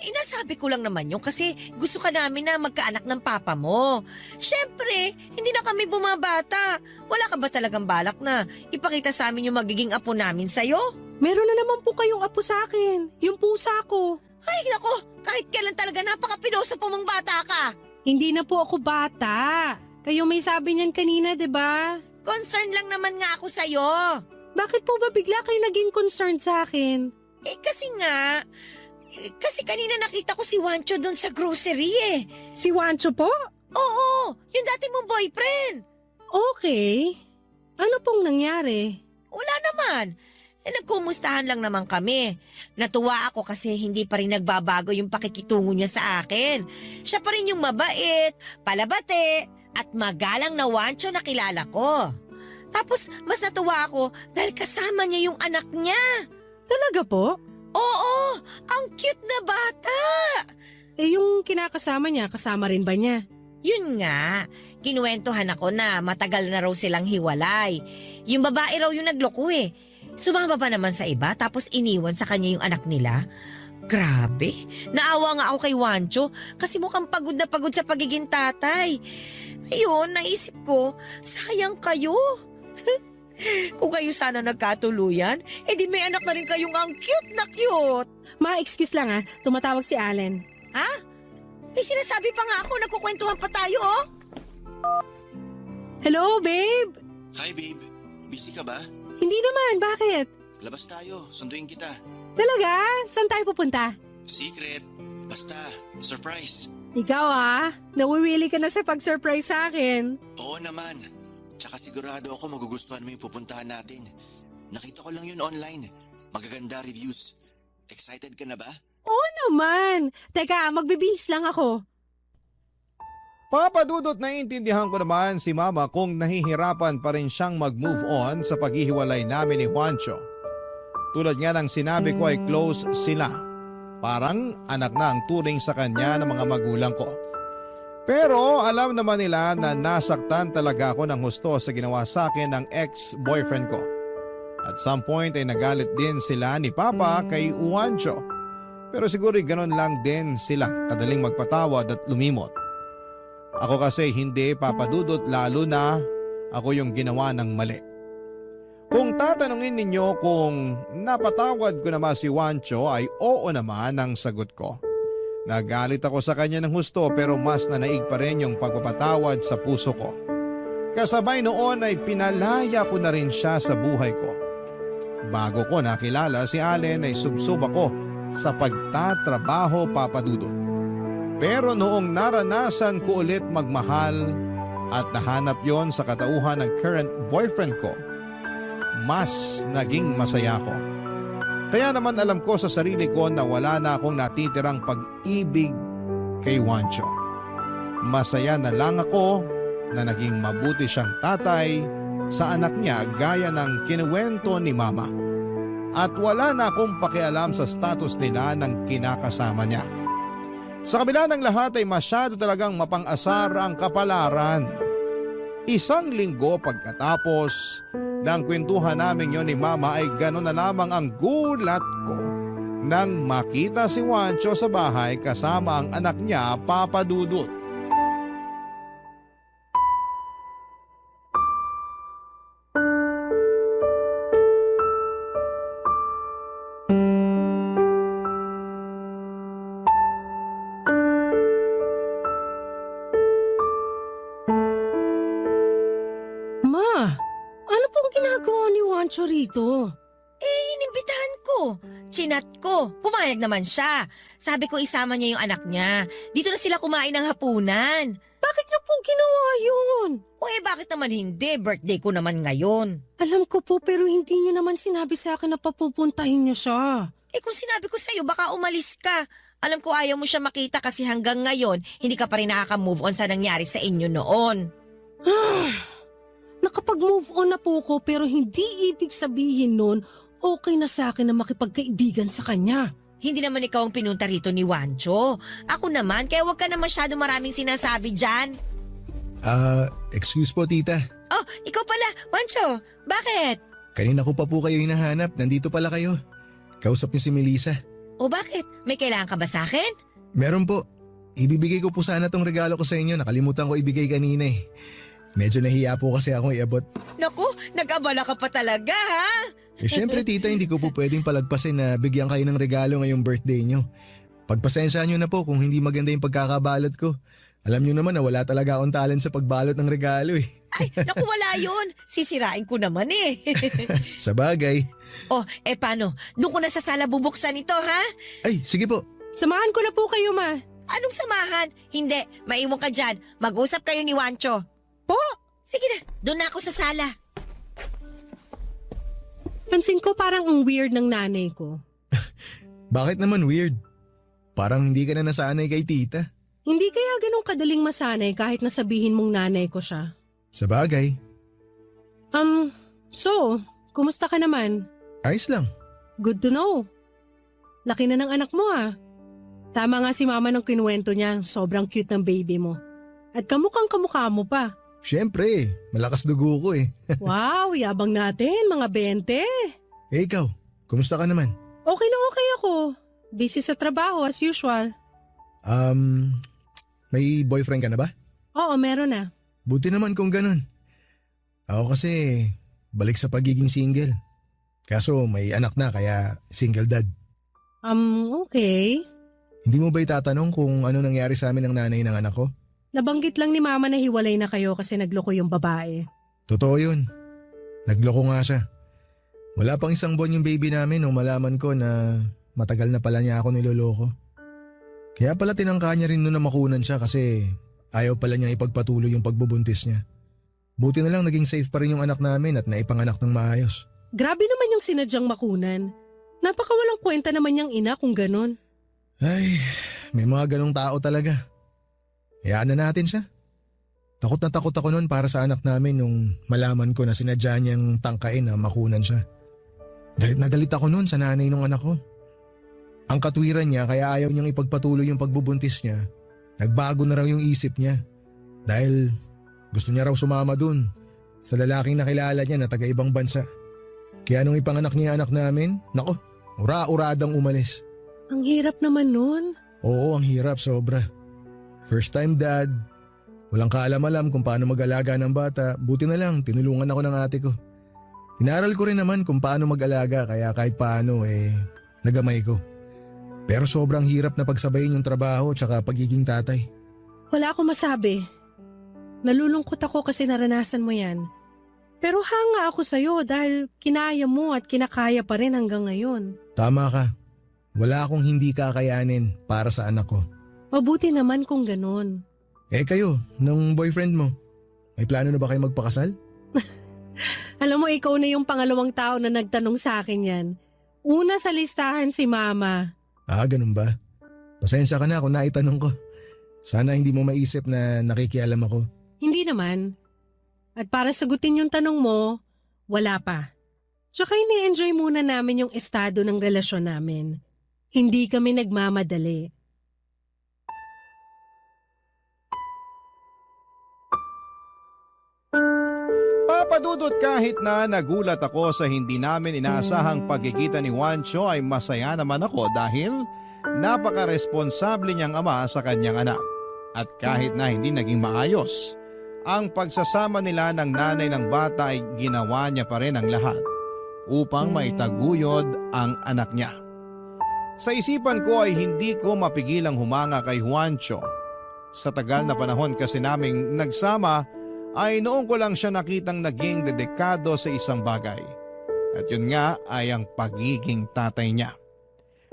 Nasabi ko lang naman yun kasi gusto ka namin na magkaanak ng papa mo. Siyempre, hindi na kami bumabata. Wala ka ba talagang balak na ipakita sa amin yung magiging apo namin sa'yo? Meron na naman po kayong apo sa akin. Yung pusa ko. Ay nako, kahit kailan talaga napaka-pinoso po mong bata ka. Hindi na po ako bata. Kayo may sabi niyan kanina, 'di ba? Concern lang naman nga ako sa'yo. Bakit po ba bigla kayo naging concerned sa akin? Kasi kanina nakita ko si Wancho doon sa grocery eh. Si Wancho po? Oo, yung dati mong boyfriend. Okay. Ano pong nangyari? Wala naman. Nagkumustahan lang naman kami. Natuwa ako kasi hindi pa rin nagbabago yung pakikitungo niya sa akin. Siya pa rin yung mabait, palabate, at magalang na Wancho na kilala ko. Tapos mas natuwa ako dahil kasama niya yung anak niya. Talaga po? Oo, ang cute na bata. Yung kinakasama niya, kasama rin ba niya? Yun nga, kinuwentuhan ako na matagal na raw silang hiwalay. Yung babae raw yung nagloko eh. Sumama pa naman sa iba tapos iniwan sa kanya yung anak nila. Grabe, naawa nga ako kay Wancho kasi mukhang pagod na pagod sa pagiging tatay. Ayun, naisip ko, sayang kayo. Kung kayo sana nagkatuluyan, di may anak na rin kayong ang cute na cute. Ma-excuse lang tumatawag si Allen. Ha? May sinasabi pa nga ako, nagkukwentuhan pa tayo oh. Hello, babe? Hi babe, busy ka ba? Hindi naman, bakit? Labas tayo, sunduin kita. Talaga? Saan tayo pupunta? Secret, basta, surprise. Ikaw nawiwili ka na sa pag-surprise sa akin. Oo naman, tsaka sigurado ako magugustuhan mo yung pupuntahan natin. Nakita ko lang yun online, magaganda reviews. Excited ka na ba? Oo naman. Teka, magbibihis lang ako. Papadudot na intindihan ko naman si Mama kung nahihirapan pa rin siyang mag-move on sa paghihiwalay namin ni Juancho. Tulad nga ng sinabi ko ay close sila. Parang anak na ang turing sa kanya ng mga magulang ko. Pero alam naman nila na nasaktan talaga ako ng husto sa ginawa sa akin ng ex-boyfriend ko. At some point ay nagalit din sila ni Papa kay Juancho. Pero siguro ganon lang din sila kadaling magpatawad at lumimot. Ako kasi hindi papadudot lalo na ako yung ginawa ng mali. Kung tatanungin ninyo kung napatawad ko na ba si Juancho ay oo naman ang sagot ko. Nagalit ako sa kanya ng husto pero mas nanaig pa rin yung pagpapatawad sa puso ko. Kasabay noon ay pinalaya ko na rin siya sa buhay ko. Bago ko nakilala si Allen ay subsob ako sa pagtatrabaho papadudot. Pero noong naranasan ko ulit magmahal at nahanap yon sa katauhan ng current boyfriend ko, mas naging masaya ko. Kaya naman alam ko sa sarili ko na wala na akong natitirang pag-ibig kay Juancho. Masaya na lang ako na naging mabuti siyang tatay sa anak niya gaya ng kinuwento ni Mama. At wala na akong pakialam sa status nila ng kinakasama niya. Sa kabila ng lahat ay masyado talagang mapang-asar ang kapalaran. Isang linggo pagkatapos ng kwentuhan namin yon ni Mama ay gano'n na lamang ang gulat ko nang makita si Juancho sa bahay kasama ang anak niya, Papa Dudut. Ma, ano pong ginagawa ni Juancho rito? Inimbitahan ko. Chinat ko. Pumayag naman siya. Sabi ko isama niya yung anak niya. Dito na sila kumain ng hapunan. Bakit niyo po ginawa yun? O bakit naman hindi? Birthday ko naman ngayon. Alam ko po pero hindi niyo naman sinabi sa akin na papupuntahin niyo siya. Kung sinabi ko sa'yo, baka umalis ka. Alam ko ayaw mo siya makita kasi hanggang ngayon, hindi ka pa rin nakaka-move on sa nangyari sa inyo noon. Nakapag-move on na po ko pero hindi ibig sabihin nun okay na sa akin na makipagkaibigan sa kanya. Hindi naman ikaw ang pinunta rito ni Juancho. Ako naman, kaya huwag ka na masyado maraming sinasabi dyan. Excuse po tita. Oh, ikaw pala, Juancho. Bakit? Kanina ko pa po kayo hinahanap. Nandito pala kayo. Kausap niyo si Melissa. O bakit? May kailangan ka ba sa akin? Meron po. Ibibigay ko po sana tong regalo ko sa inyo. Nakalimutan ko ibigay kanina eh. Medyo nahiya po kasi akong iabot. Naku, nag-abala ka pa talaga ha? Syempre tita, hindi ko po pwedeng palagpasin na bigyan kayo ng regalo ngayong birthday nyo. Pagpasensyahan nyo na po kung hindi maganda yung pagkakabalot ko. Alam nyo naman na wala talaga akong talent sa pagbalot ng regalo eh. Ay, naku wala yun. Sisirain ko naman eh. Sa bagay. Oh, paano? Doon ko na sa sala bubuksan ito ha? Ay, sige po. Samahan ko na po kayo, ma. Anong samahan? Hindi, maiwan ka dyan. Mag-usap kayo ni Juancho. Po? Sige na, doon na ako sa sala. Pansin ko parang ang weird ng nanay ko. Bakit naman weird? Parang hindi ka na nasanay kay tita. Hindi kaya ganun kadaling masanay kahit nasabihin mong nanay ko siya. Sa bagay. So, kumusta ka naman? Ayos lang. Good to know. Laki na ng anak mo ah. Tama nga si mama nung kinuwento niya, sobrang cute ng baby mo. At kamukhang kamukha mo pa. Siyempre, malakas dugo ko eh. Wow, yabang natin, mga 20. Ikaw, kumusta ka naman? Okay na okay ako. Busy sa trabaho as usual. May boyfriend ka na ba? Oo, meron na. Buti naman kung ganun. Ako kasi, balik sa pagiging single. Kaso may anak na kaya single dad. Okay. Hindi mo ba itatanong kung ano nangyari sa amin ng nanay ng anak ko? Nabanggit lang ni mama na hiwalay na kayo kasi nagloko yung babae. Totoo yun. Nagloko nga siya. Wala pang isang buwan yung baby namin nung malaman ko na matagal na pala niya ako niloloko. Kaya pala tinangka niya rin noon na makunan siya kasi ayaw pala niyang ipagpatuloy yung pagbubuntis niya. Buti na lang naging safe pa rin yung anak namin at naipanganak ng maayos. Grabe naman yung sinadyang makunan. Napakawalang kwenta naman niyang ina kung ganon. Ay, may mga ganong tao talaga. Hayaan na natin siya. Takot na takot ako noon para sa anak namin nung malaman ko na sinadya niyang tangkain na makunan siya. Galit na galit ako noon sa nanay ng anak ko. Ang katwiran niya kaya ayaw niyang ipagpatuloy yung pagbubuntis niya. Nagbago na raw yung isip niya. Dahil gusto niya raw sumama dun sa lalaking nakilala niya na taga ibang bansa. Kaya nung ipanganak niya anak namin, nako, ura-uradang umalis. Ang hirap naman nun. Oo, ang hirap sobra. First time dad, walang kaalam-alam kung paano mag-alaga ng bata. Buti na lang, tinulungan ako ng ate ko. Inaral ko rin naman kung paano mag-alaga kaya kahit paano nagamay ko. Pero sobrang hirap na pagsabayin yung trabaho tsaka pagiging tatay. Wala akong masabi. Nalulungkot ako kasi naranasan mo yan. Pero hanga ako sa'yo dahil kinaya mo at kinakaya pa rin hanggang ngayon. Tama ka. Wala akong hindi kakayanin para sa anak ko. Mabuti naman kung ganun. Kayo, ng boyfriend mo, may plano na ba kayo magpakasal? Alam mo, ikaw na yung pangalawang tao na nagtanong sa akin yan. Una sa listahan si Mama. Ganun ba? Pasensya ka na kung naitanong ko. Sana hindi mo maisip na nakikialam ako. Hindi naman. At para sagutin yung tanong mo, wala pa. Tsaka ini-enjoy muna namin yung estado ng relasyon namin. Hindi kami nagmamadali. Papadudot kahit na nagulat ako sa hindi namin inaasahang pagkikita ni Juancho ay masaya naman ako dahil napaka-responsable niyang ama sa kanyang anak. At kahit na hindi naging maayos, ang pagsasama nila ng nanay ng bata ay ginawa niya pa rin ang lahat upang maitaguyod ang anak niya. Sa isipan ko ay hindi ko mapigilang humanga kay Juancho. Sa tagal na panahon kasi naming nagsama ay noong ko lang siya nakitang naging dedikado sa isang bagay. At yun nga ay ang pagiging tatay niya.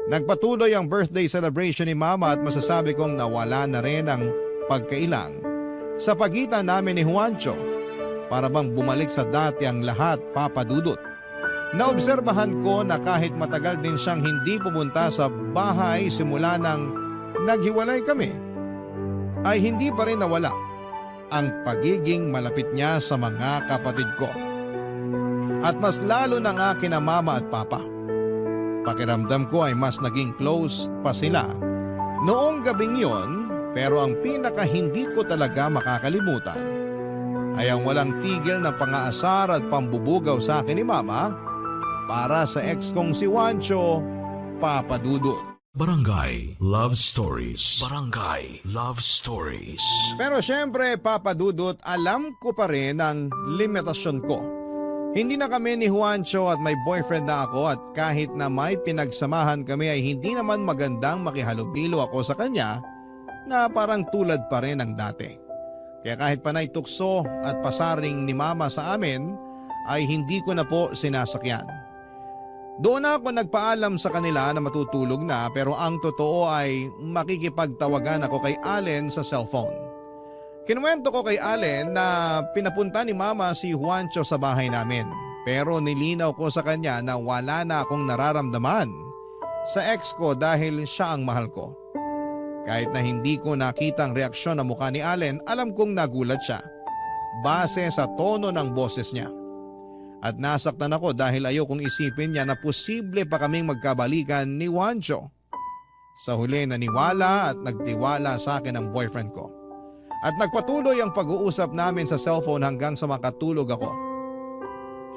Nagpatuloy ang birthday celebration ni Mama at masasabi kong nawala na rin ang pagkailang sa pagitan namin ni Juancho. Para bang bumalik sa dati ang lahat, Papa Dudut. Naobserbahan ko na kahit matagal din siyang hindi pumunta sa bahay simula nang naghiwalay kami, ay hindi pa rin nawala ang pagiging malapit niya sa mga kapatid ko. At mas lalo na nga kina Mama at Papa. Pakiramdam ko ay mas naging close pa sila noong gabing yon, pero ang pinaka hindi ko talaga makakalimutan ay ang walang tigil na pangaasar at pambubugaw sa akin ni Mama para sa ex kong si Juancho, Papa Dudut. Barangay Love Stories. Barangay Love Stories. Pero syempre, Papa Dudut, alam ko pa rin ang limitasyon ko. Hindi na kami ni Juancho at may boyfriend na ako at kahit na may pinagsamahan kami ay hindi naman magandang makihalubilo ako sa kanya na parang tulad pa rin ng dati. Kaya kahit panay tukso at pasaring ni Mama sa amin ay hindi ko na po sinasakyan. Doon ako nagpaalam sa kanila na matutulog na pero ang totoo ay makikipagtawagan ako kay Allen sa cellphone. Kinuwento ko kay Allen na pinapunta ni Mama si Juancho sa bahay namin pero nilinaw ko sa kanya na wala na akong nararamdaman sa ex ko dahil siya ang mahal ko. Kahit na hindi ko nakita ang reaksyon ng mukha ni Allen, alam kong nagulat siya base sa tono ng boses niya. At nasaktan ako dahil ayokong isipin niya na posible pa kaming magkabalikan ni Juancho. Sa huli naniwala at nagtiwala sa akin ang boyfriend ko. At nagpatuloy ang pag-uusap namin sa cellphone hanggang sa makatulog ako.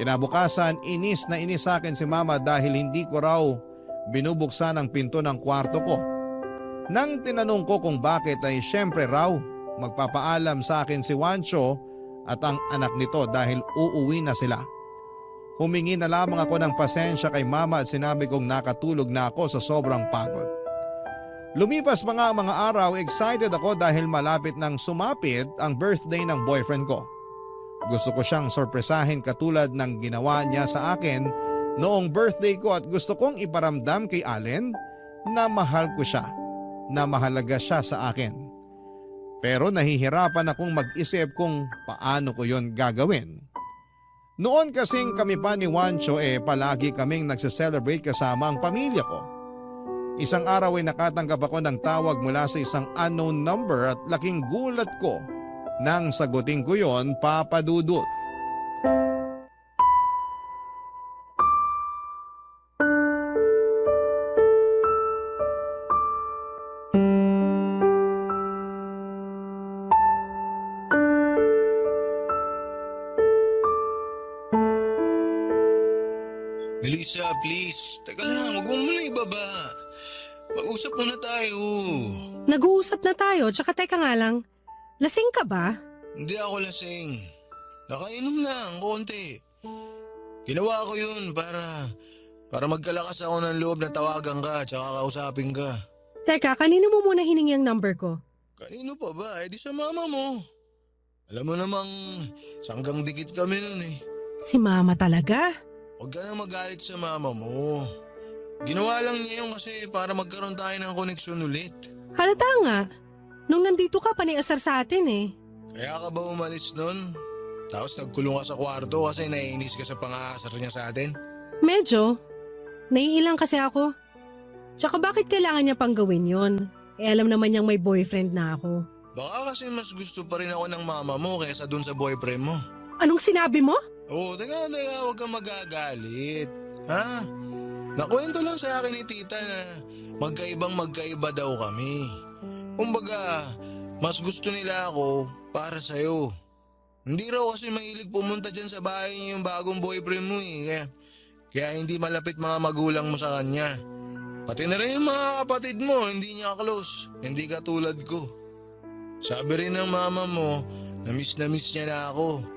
Kinabukasan, inis na inis sa akin si Mama dahil hindi ko raw binubuksan ang pinto ng kwarto ko. Nang tinanong ko kung bakit ay syempre raw magpapaalam sa akin si Juancho at ang anak nito dahil uuwi na sila. Humingi na lamang ako ng pasensya kay Mama at sinabi kong nakatulog na ako sa sobrang pagod. Lumipas pa nga ang mga araw, excited ako dahil malapit nang sumapit ang birthday ng boyfriend ko. Gusto ko siyang sorpresahin katulad ng ginawa niya sa akin noong birthday ko at gusto kong iparamdam kay Allen na mahal ko siya, na mahalaga siya sa akin. Pero nahihirapan akong mag-isip kung paano ko yon gagawin. Noon kasing kami pa ni Juancho palagi kaming nagse-celebrate kasama ang pamilya ko. Isang araw ay nakatanggap ako ng tawag mula sa isang unknown number at laking gulat ko nang sagutin ko yon, Papa Dudut. Melissa, please. Teka lang, huwag mo muna ibaba. Mag-usap muna tayo. Nag-uusap na tayo, tsaka teka nga lang. Lasing ka ba? Hindi ako lasing. Nakainom lang, konti. Ginawa ko yun para magkalakas ako ng loob na tawagan ka tsaka kausapin ka. Teka, kanino mo muna hiningi ang number ko? Kanino pa ba? Eh di sa mama mo. Alam mo namang sanggang dikit kami nun eh. Si Mama talaga? Huwag ka na magalit sa mama mo. Ginawa lang niya yun kasi para magkaroon tayo ng koneksyon ulit. Halata nga. Nung nandito ka, paniasar sa atin eh. Kaya ka ba umalis nun? Tapos nagkulong ka sa kwarto kasi naiinis ka sa pang-aasar niya sa atin? Medyo. Naiilang kasi ako. Tsaka bakit kailangan niya pang gawin yon? Eh alam naman niyang may boyfriend na ako. Baka kasi mas gusto pa rin ako ng mama mo kaysa dun sa boyfriend mo. Anong sinabi mo? Oo, teka, huwag kang magagalit. Ha? Nakwento lang sa akin ni tita na magkaiba daw kami. Kumbaga, mas gusto nila ako para sa'yo. Hindi raw kasi mahilig pumunta dyan sa bahay niyo yung bagong boyfriend mo eh. Kaya hindi malapit mga magulang mo sa kanya. Pati na rin yung mga kapatid mo, hindi niya close. Hindi katulad ko. Sabi rin ng mama mo na miss niya na ako.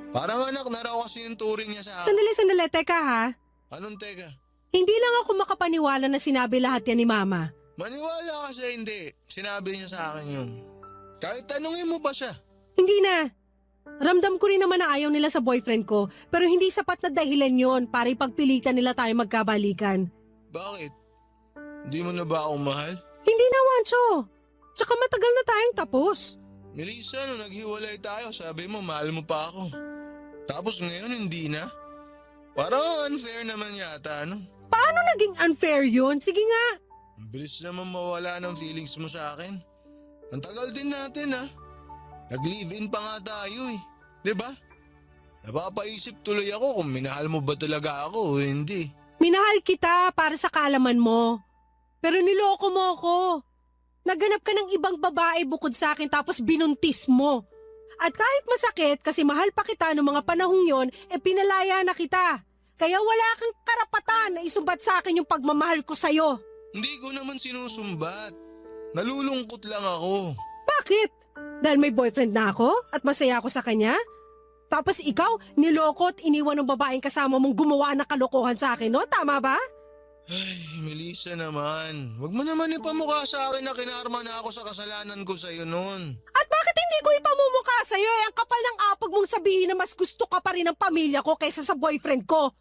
Parang anak na raw kasi yung turing niya sa akin. Sandali, teka ha. Anong teka? Hindi lang ako makapaniwala na sinabi lahat yan ni Mama. Maniwala kasi hindi. Sinabi niya sa akin yun. Kahit tanungin mo pa siya. Hindi na. Ramdam ko rin naman na ayaw nila sa boyfriend ko, pero hindi sapat na dahilan yon para ipagpilitan nila tayo magkabalikan. Bakit? Hindi mo na ba ako mahal? Hindi na, Wancho. Tsaka matagal na tayong tapos. Melissa, nung naghiwalay tayo, sabi mo mahal mo pa ako. Tapos ngayon hindi na? Parang unfair naman yata, ano? Paano naging unfair yun? Sige nga. Ang bilis naman mawala ng feelings mo sa akin. Ang tagal din natin, ha? Nag-live-in pa nga tayo, eh. Diba? Napapaisip tuloy ako kung minahal mo ba talaga ako o hindi. Minahal kita para sa kaalaman mo. Pero niloko mo ako. Naghanap ka ng ibang babae bukod sa akin tapos binuntis mo. At kahit masakit kasi mahal pa kita noong mga panahong yon, pinalaya na kita. Kaya wala kang karapatan na isumbat sa akin yung pagmamahal ko sa'yo. Hindi ko naman sinusumbat. Nalulungkot lang ako. Bakit? Dahil may boyfriend na ako at masaya ako sa kanya? Tapos ikaw, niloko at iniwan ng babaeng kasama mong gumawa ng kalokohan sa akin, no? Tama ba? Ay, Melissa naman. Huwag mo naman ipamukha sa akin na kinarma na ako sa kasalanan ko sa'yo noon. At bakit hindi ko ipamumukha sa'yo? Ang kapal ng apag mong sabihin na mas gusto ka pa rin ng pamilya ko kaysa sa boyfriend ko.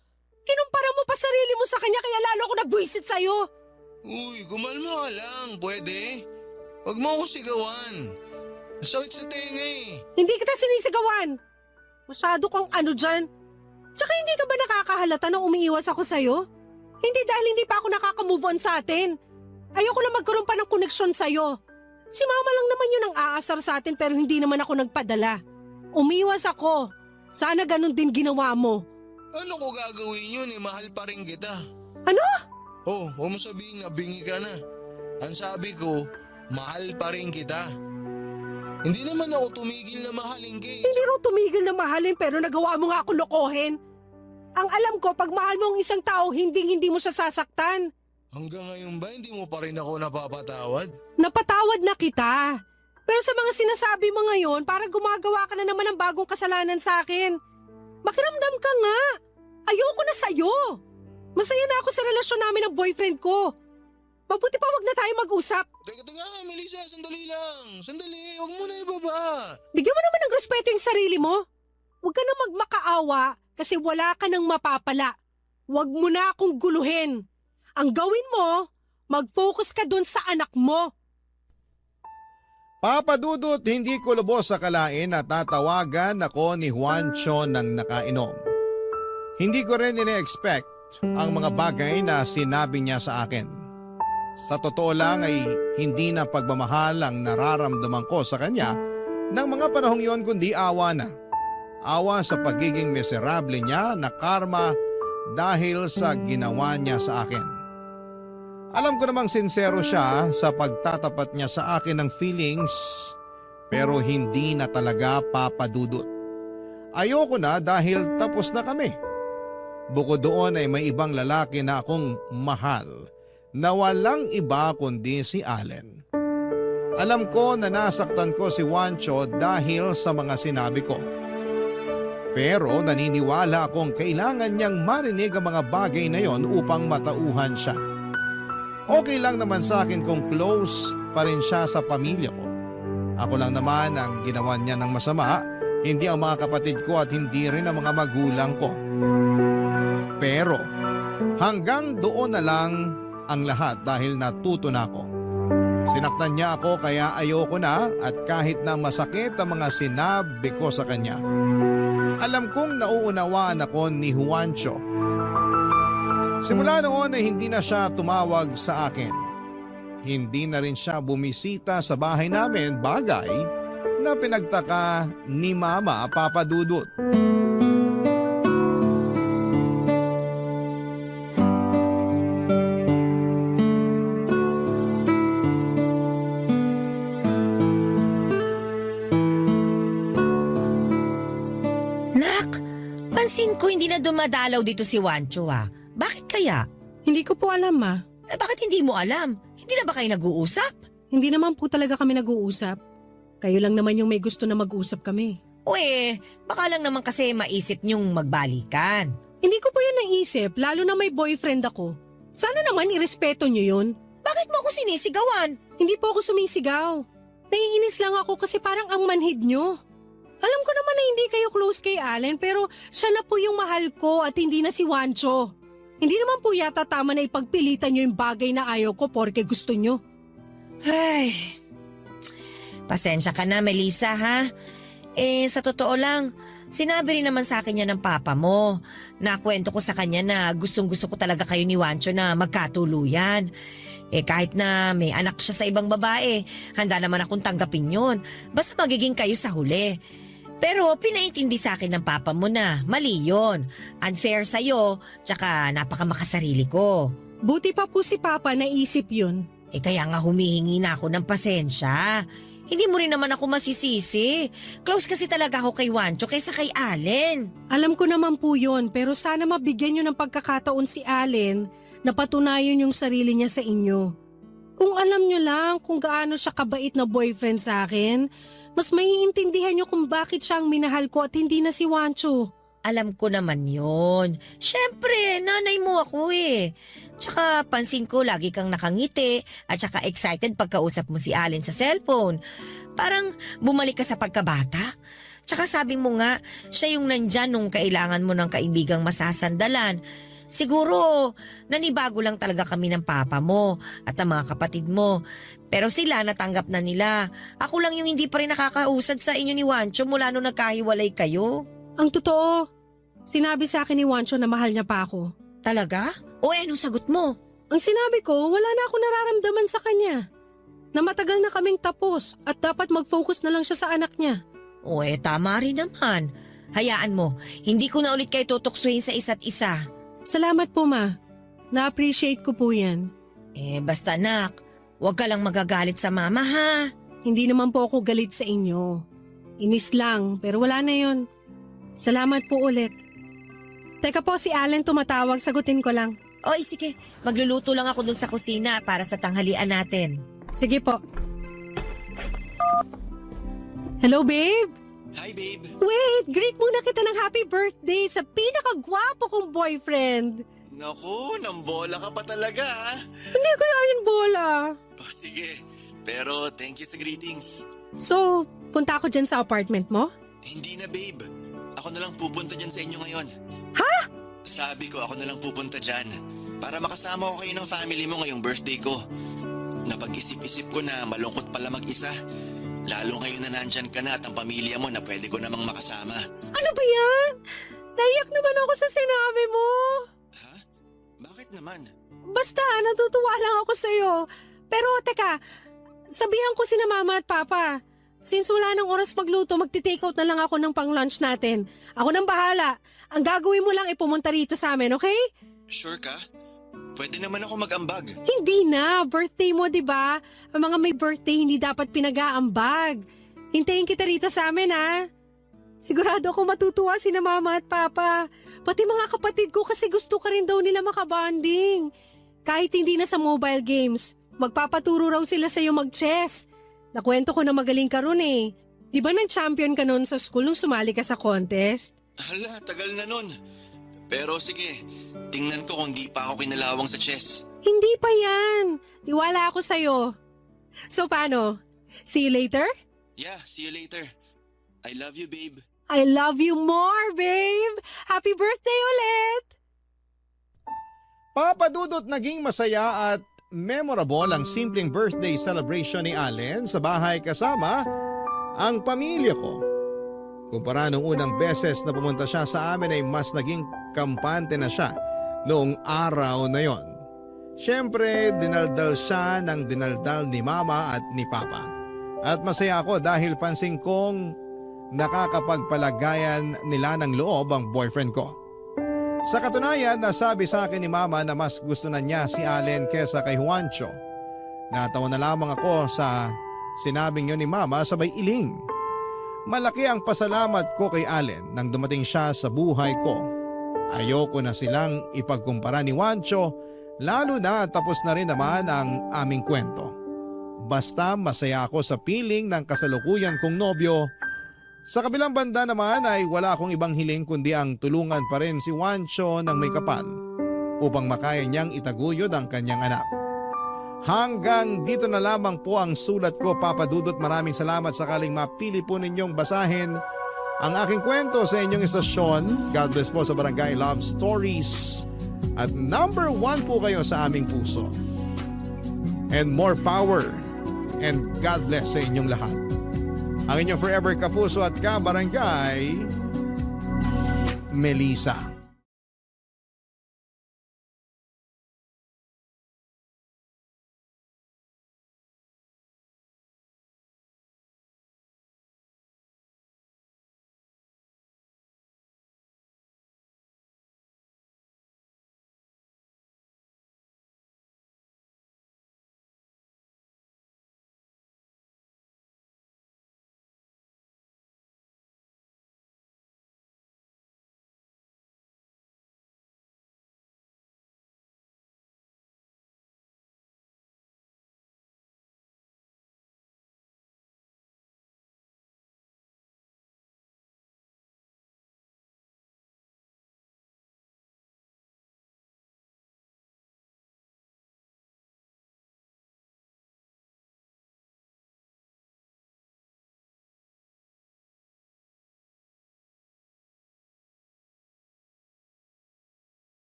Kinumpara mo pa sarili mo sa kanya kaya lalo ako nabwisit sa'yo. Uy, kumalma ka lang. Pwede? Huwag mo ako sigawan. Masakit sa tenga eh. Hindi kita sinisigawan. Masyado kang ano dyan. Tsaka hindi ka ba nakakahalata na umiiwas ako sa'yo? Hindi dahil hindi pa ako nakaka-move on sa atin. Ayoko lang magkaroon pa ng koneksyon sa'yo. Si Mama lang naman yun ang aasar sa atin pero hindi naman ako nagpadala. Umiwas ako. Sana ganun din ginawa mo. Ano ko gagawin yun eh? Mahal pa rin kita. Ano? Oh, huwag mo sabihin na bingi ka na. Ang sabi ko, mahal pa rin kita. Hindi naman ako tumigil na mahalin ka eh. Hindi rin tumigil na mahalin pero nagawa mo nga ako lokohin. Ang alam ko, pag mahal mo ang isang tao, hindi mo siya sasaktan. Hanggang ngayon ba, hindi mo pa rin ako napapatawad? Napatawad na kita. Pero sa mga sinasabi mo ngayon, parang gumagawa ka na naman ng bagong kasalanan sa akin. Makiramdam ka nga. Ayoko na sa'yo. Masaya na ako sa relasyon namin ng boyfriend ko. Mabuti pa wag na tayo mag-usap. Teka, Melissa, sandali lang. Sandali, huwag mo na ibaba. Bigyan mo naman ng respeto yung sarili mo. Huwag ka na magmakaawa kasi wala ka nang mapapala. Huwag mo na akong guluhin. Ang gawin mo, mag-focus ka dun sa anak mo. Papa Dudut, hindi ko lubos sa kalain na tatawagan ako ni Juancho ng nakainom. Hindi ko rin ine-expect ang mga bagay na sinabi niya sa akin. Sa totoo lang ay hindi na pagmamahal ang nararamdaman ko sa kanya ng mga panahong yon kundi awa na. Awa sa pagiging miserable niya na karma dahil sa ginawa niya sa akin. Alam ko namang sincero siya sa pagtatapat niya sa akin ng feelings pero hindi na talaga papadudot. Ayoko na dahil tapos na kami. Bukod doon ay may ibang lalaki na akong mahal na walang iba kundi si Allen. Alam ko na nasaktan ko si Juancho dahil sa mga sinabi ko. Pero naniniwala akong kailangan niyang marinig ang mga bagay na yon upang matauhan siya. Okay lang naman sa akin kung close pa rin siya sa pamilya ko. Ako lang naman ang ginawa niya ng masama, hindi ang mga kapatid ko at hindi rin ang mga magulang ko. Pero hanggang doon na lang ang lahat dahil natuto na ako. Sinaktan niya ako kaya ayoko na at kahit na masakit ang mga sinabi ko sa kanya. Alam kong nauunawaan ako ni Juancho. Simula noon ay hindi na siya tumawag sa akin. Hindi na rin siya bumisita sa bahay namin, bagay na pinagtaka ni Mama Papa Dudut. Nak, pansin ko hindi na dumadalaw dito si Juancho ah. Bakit kaya? Hindi ko po alam, ma. Bakit hindi mo alam? Hindi na ba kayo nag-uusap? Hindi naman po talaga kami nag-uusap. Kayo lang naman yung may gusto na mag-usap kami. Baka lang naman kasi maisip niyong magbalikan. Hindi ko po yun naisip, lalo na may boyfriend ako. Sana naman irespeto niyo yun. Bakit mo ako sinisigawan? Hindi po ako sumisigaw. Naiinis lang ako kasi parang ang manhid nyo. Alam ko naman na hindi kayo close kay Allen pero siya na po yung mahal ko at hindi na si Juancho. Hindi naman po yata tama na ipagpilitan nyo yung bagay na ayaw ko porque gusto nyo. Ay, pasensya ka na Melissa ha. Sa totoo lang, sinabi rin naman sa akin yan ng papa mo. Nakwento ko sa kanya na gustong-gusto ko talaga kayo ni Juancho na magkatuluyan. Kahit na may anak siya sa ibang babae, handa naman akong tanggapin yun. Basta magiging kayo sa huli. Pero pinaintindi sa akin ng papa mo na mali yun. Unfair sa'yo, tsaka napakamakasarili ko. Buti pa po si Papa naisip yun. Kaya nga humihingi na ako ng pasensya. Hindi mo rin naman ako masisisi. Close kasi talaga ako kay Juancho kaysa kay Allen. Alam ko naman po yun, pero sana mabigyan nyo ng pagkakataon si Allen na patunayan yung sarili niya sa inyo. Kung alam nyo lang kung gaano siya kabait na boyfriend sa akin, mas maiintindihan nyo kung bakit siya ang minahal ko at hindi na si Juancho. Alam ko naman yun. Siyempre, nanay mo ako eh. Tsaka pansin ko lagi kang nakangiti at tsaka excited pagkausap mo si Allen sa cellphone. Parang bumalik ka sa pagkabata. Tsaka sabi mo nga, siya yung nandyan nung kailangan mo ng kaibigang masasandalan. Siguro, nanibago lang talaga kami ng papa mo at ng mga kapatid mo. Pero sila natanggap na nila. Ako lang yung hindi pa rin nakakausad sa inyo ni Juancho mula nung nagkahiwalay kayo. Ang totoo, sinabi sa akin ni Juancho na mahal niya pa ako. Talaga? Anong sagot mo? Ang sinabi ko, wala na ako nararamdaman sa kanya. Na matagal na kaming tapos at dapat mag-focus na lang siya sa anak niya. Tama rin naman. Hayaan mo, hindi ko na ulit kayo tutuksuhin sa isa't isa. Salamat po, ma. Na-appreciate ko po yan. Basta anak, huwag ka lang magagalit sa mama ha. Hindi naman po ako galit sa inyo. Inis lang, pero wala na yon. Salamat po ulit. Teka po, si Allen tumatawag, sagutin ko lang. Sige, magluluto lang ako dun sa kusina para sa tanghalian natin. Sige po. Hello, babe? Hi, babe. Wait, greet muna kita ng happy birthday sa pinakagwapo kong boyfriend. Naku, nambola ka pa talaga ha? Hindi kaya yun bola. Sige, pero thank you sa greetings. So, punta ako dyan sa apartment mo? Hindi na, babe. Ako na lang pupunta dyan sa inyo ngayon. Ha? Sabi ko ako na lang pupunta dyan para makasama ko kayo ng family mo ngayong birthday ko. Napag-isip-isip ko na malungkot pala mag-isa. Lalo ngayon na nandyan ka na at ang pamilya mo na pwede ko namang makasama. Ano ba yan? Naiyak naman ako sa sinabi mo. Ha? Bakit naman? Basta, natutuwa lang ako sa'yo. Pero teka, sabihan ko sina mama at papa. Since wala nang oras magluto, magti-take out na lang ako ng pang-lunch natin. Ako nang bahala. Ang gagawin mo lang ay pumunta rito sa amin, okay? Sure ka? Pwede naman ako mag-ambag. Hindi na. Birthday mo, di ba? Ang mga may birthday hindi dapat pinag-aambag. Hintayin kita rito sa amin, ha? Sigurado ako matutuwa sina mama at papa. Pati mga kapatid ko kasi gusto ka rin daw nila makabanding. Kahit hindi na sa mobile games, magpapaturo raw sila sa'yo mag-chess. Nakwento ko na magaling ka ron eh. Di ba nag-champion ka noon sa school nung sumali ka sa contest? Hala, tagal na nun. Pero sige, tingnan ko kung di pa ako kinalawang sa chess. Hindi pa yan. Tiwala ako sa'yo. So paano? See you later? Yeah, see you later. I love you, babe. I love you more, babe! Happy birthday ulit! Papadudot naging masaya at memorable ang simpleng birthday celebration ni Allen sa bahay kasama ang pamilya ko. Kumpara nung unang beses na pumunta siya sa amin ay mas naging kampante na siya noong araw na yon. Siyempre, dinaldal siya ng dinaldal ni Mama at ni Papa. At masaya ako dahil pansin kong nakakapagpalagayan nila ng loob ang boyfriend ko. Sa katunayan, nasabi sa akin ni Mama na mas gusto na niya si Allen kesa kay Juancho. Natawa na lamang ako sa sinabing yun ni Mama sabay iling. Malaki ang pasalamat ko kay Allen nang dumating siya sa buhay ko. Ayoko na silang ipagkumpara ni Juancho, lalo na tapos na rin naman ang aming kwento. Basta masaya ako sa piling ng kasalukuyan kong nobyo. Sa kabilang banda naman ay wala akong ibang hiling kundi ang tulungan pa rin si Juancho ng may kapal upang makaya niyang itaguyod ang kanyang anak. Hanggang dito na lamang po ang sulat ko, Papa Dudut. Maraming salamat sakaling mapili po ninyong basahin ang aking kwento sa inyong istasyon. God bless po sa Barangay Love Stories. At number 1 po kayo sa aming puso. And more power and God bless sa inyong lahat. Ang inyong forever kapuso at kabarangay, Melissa.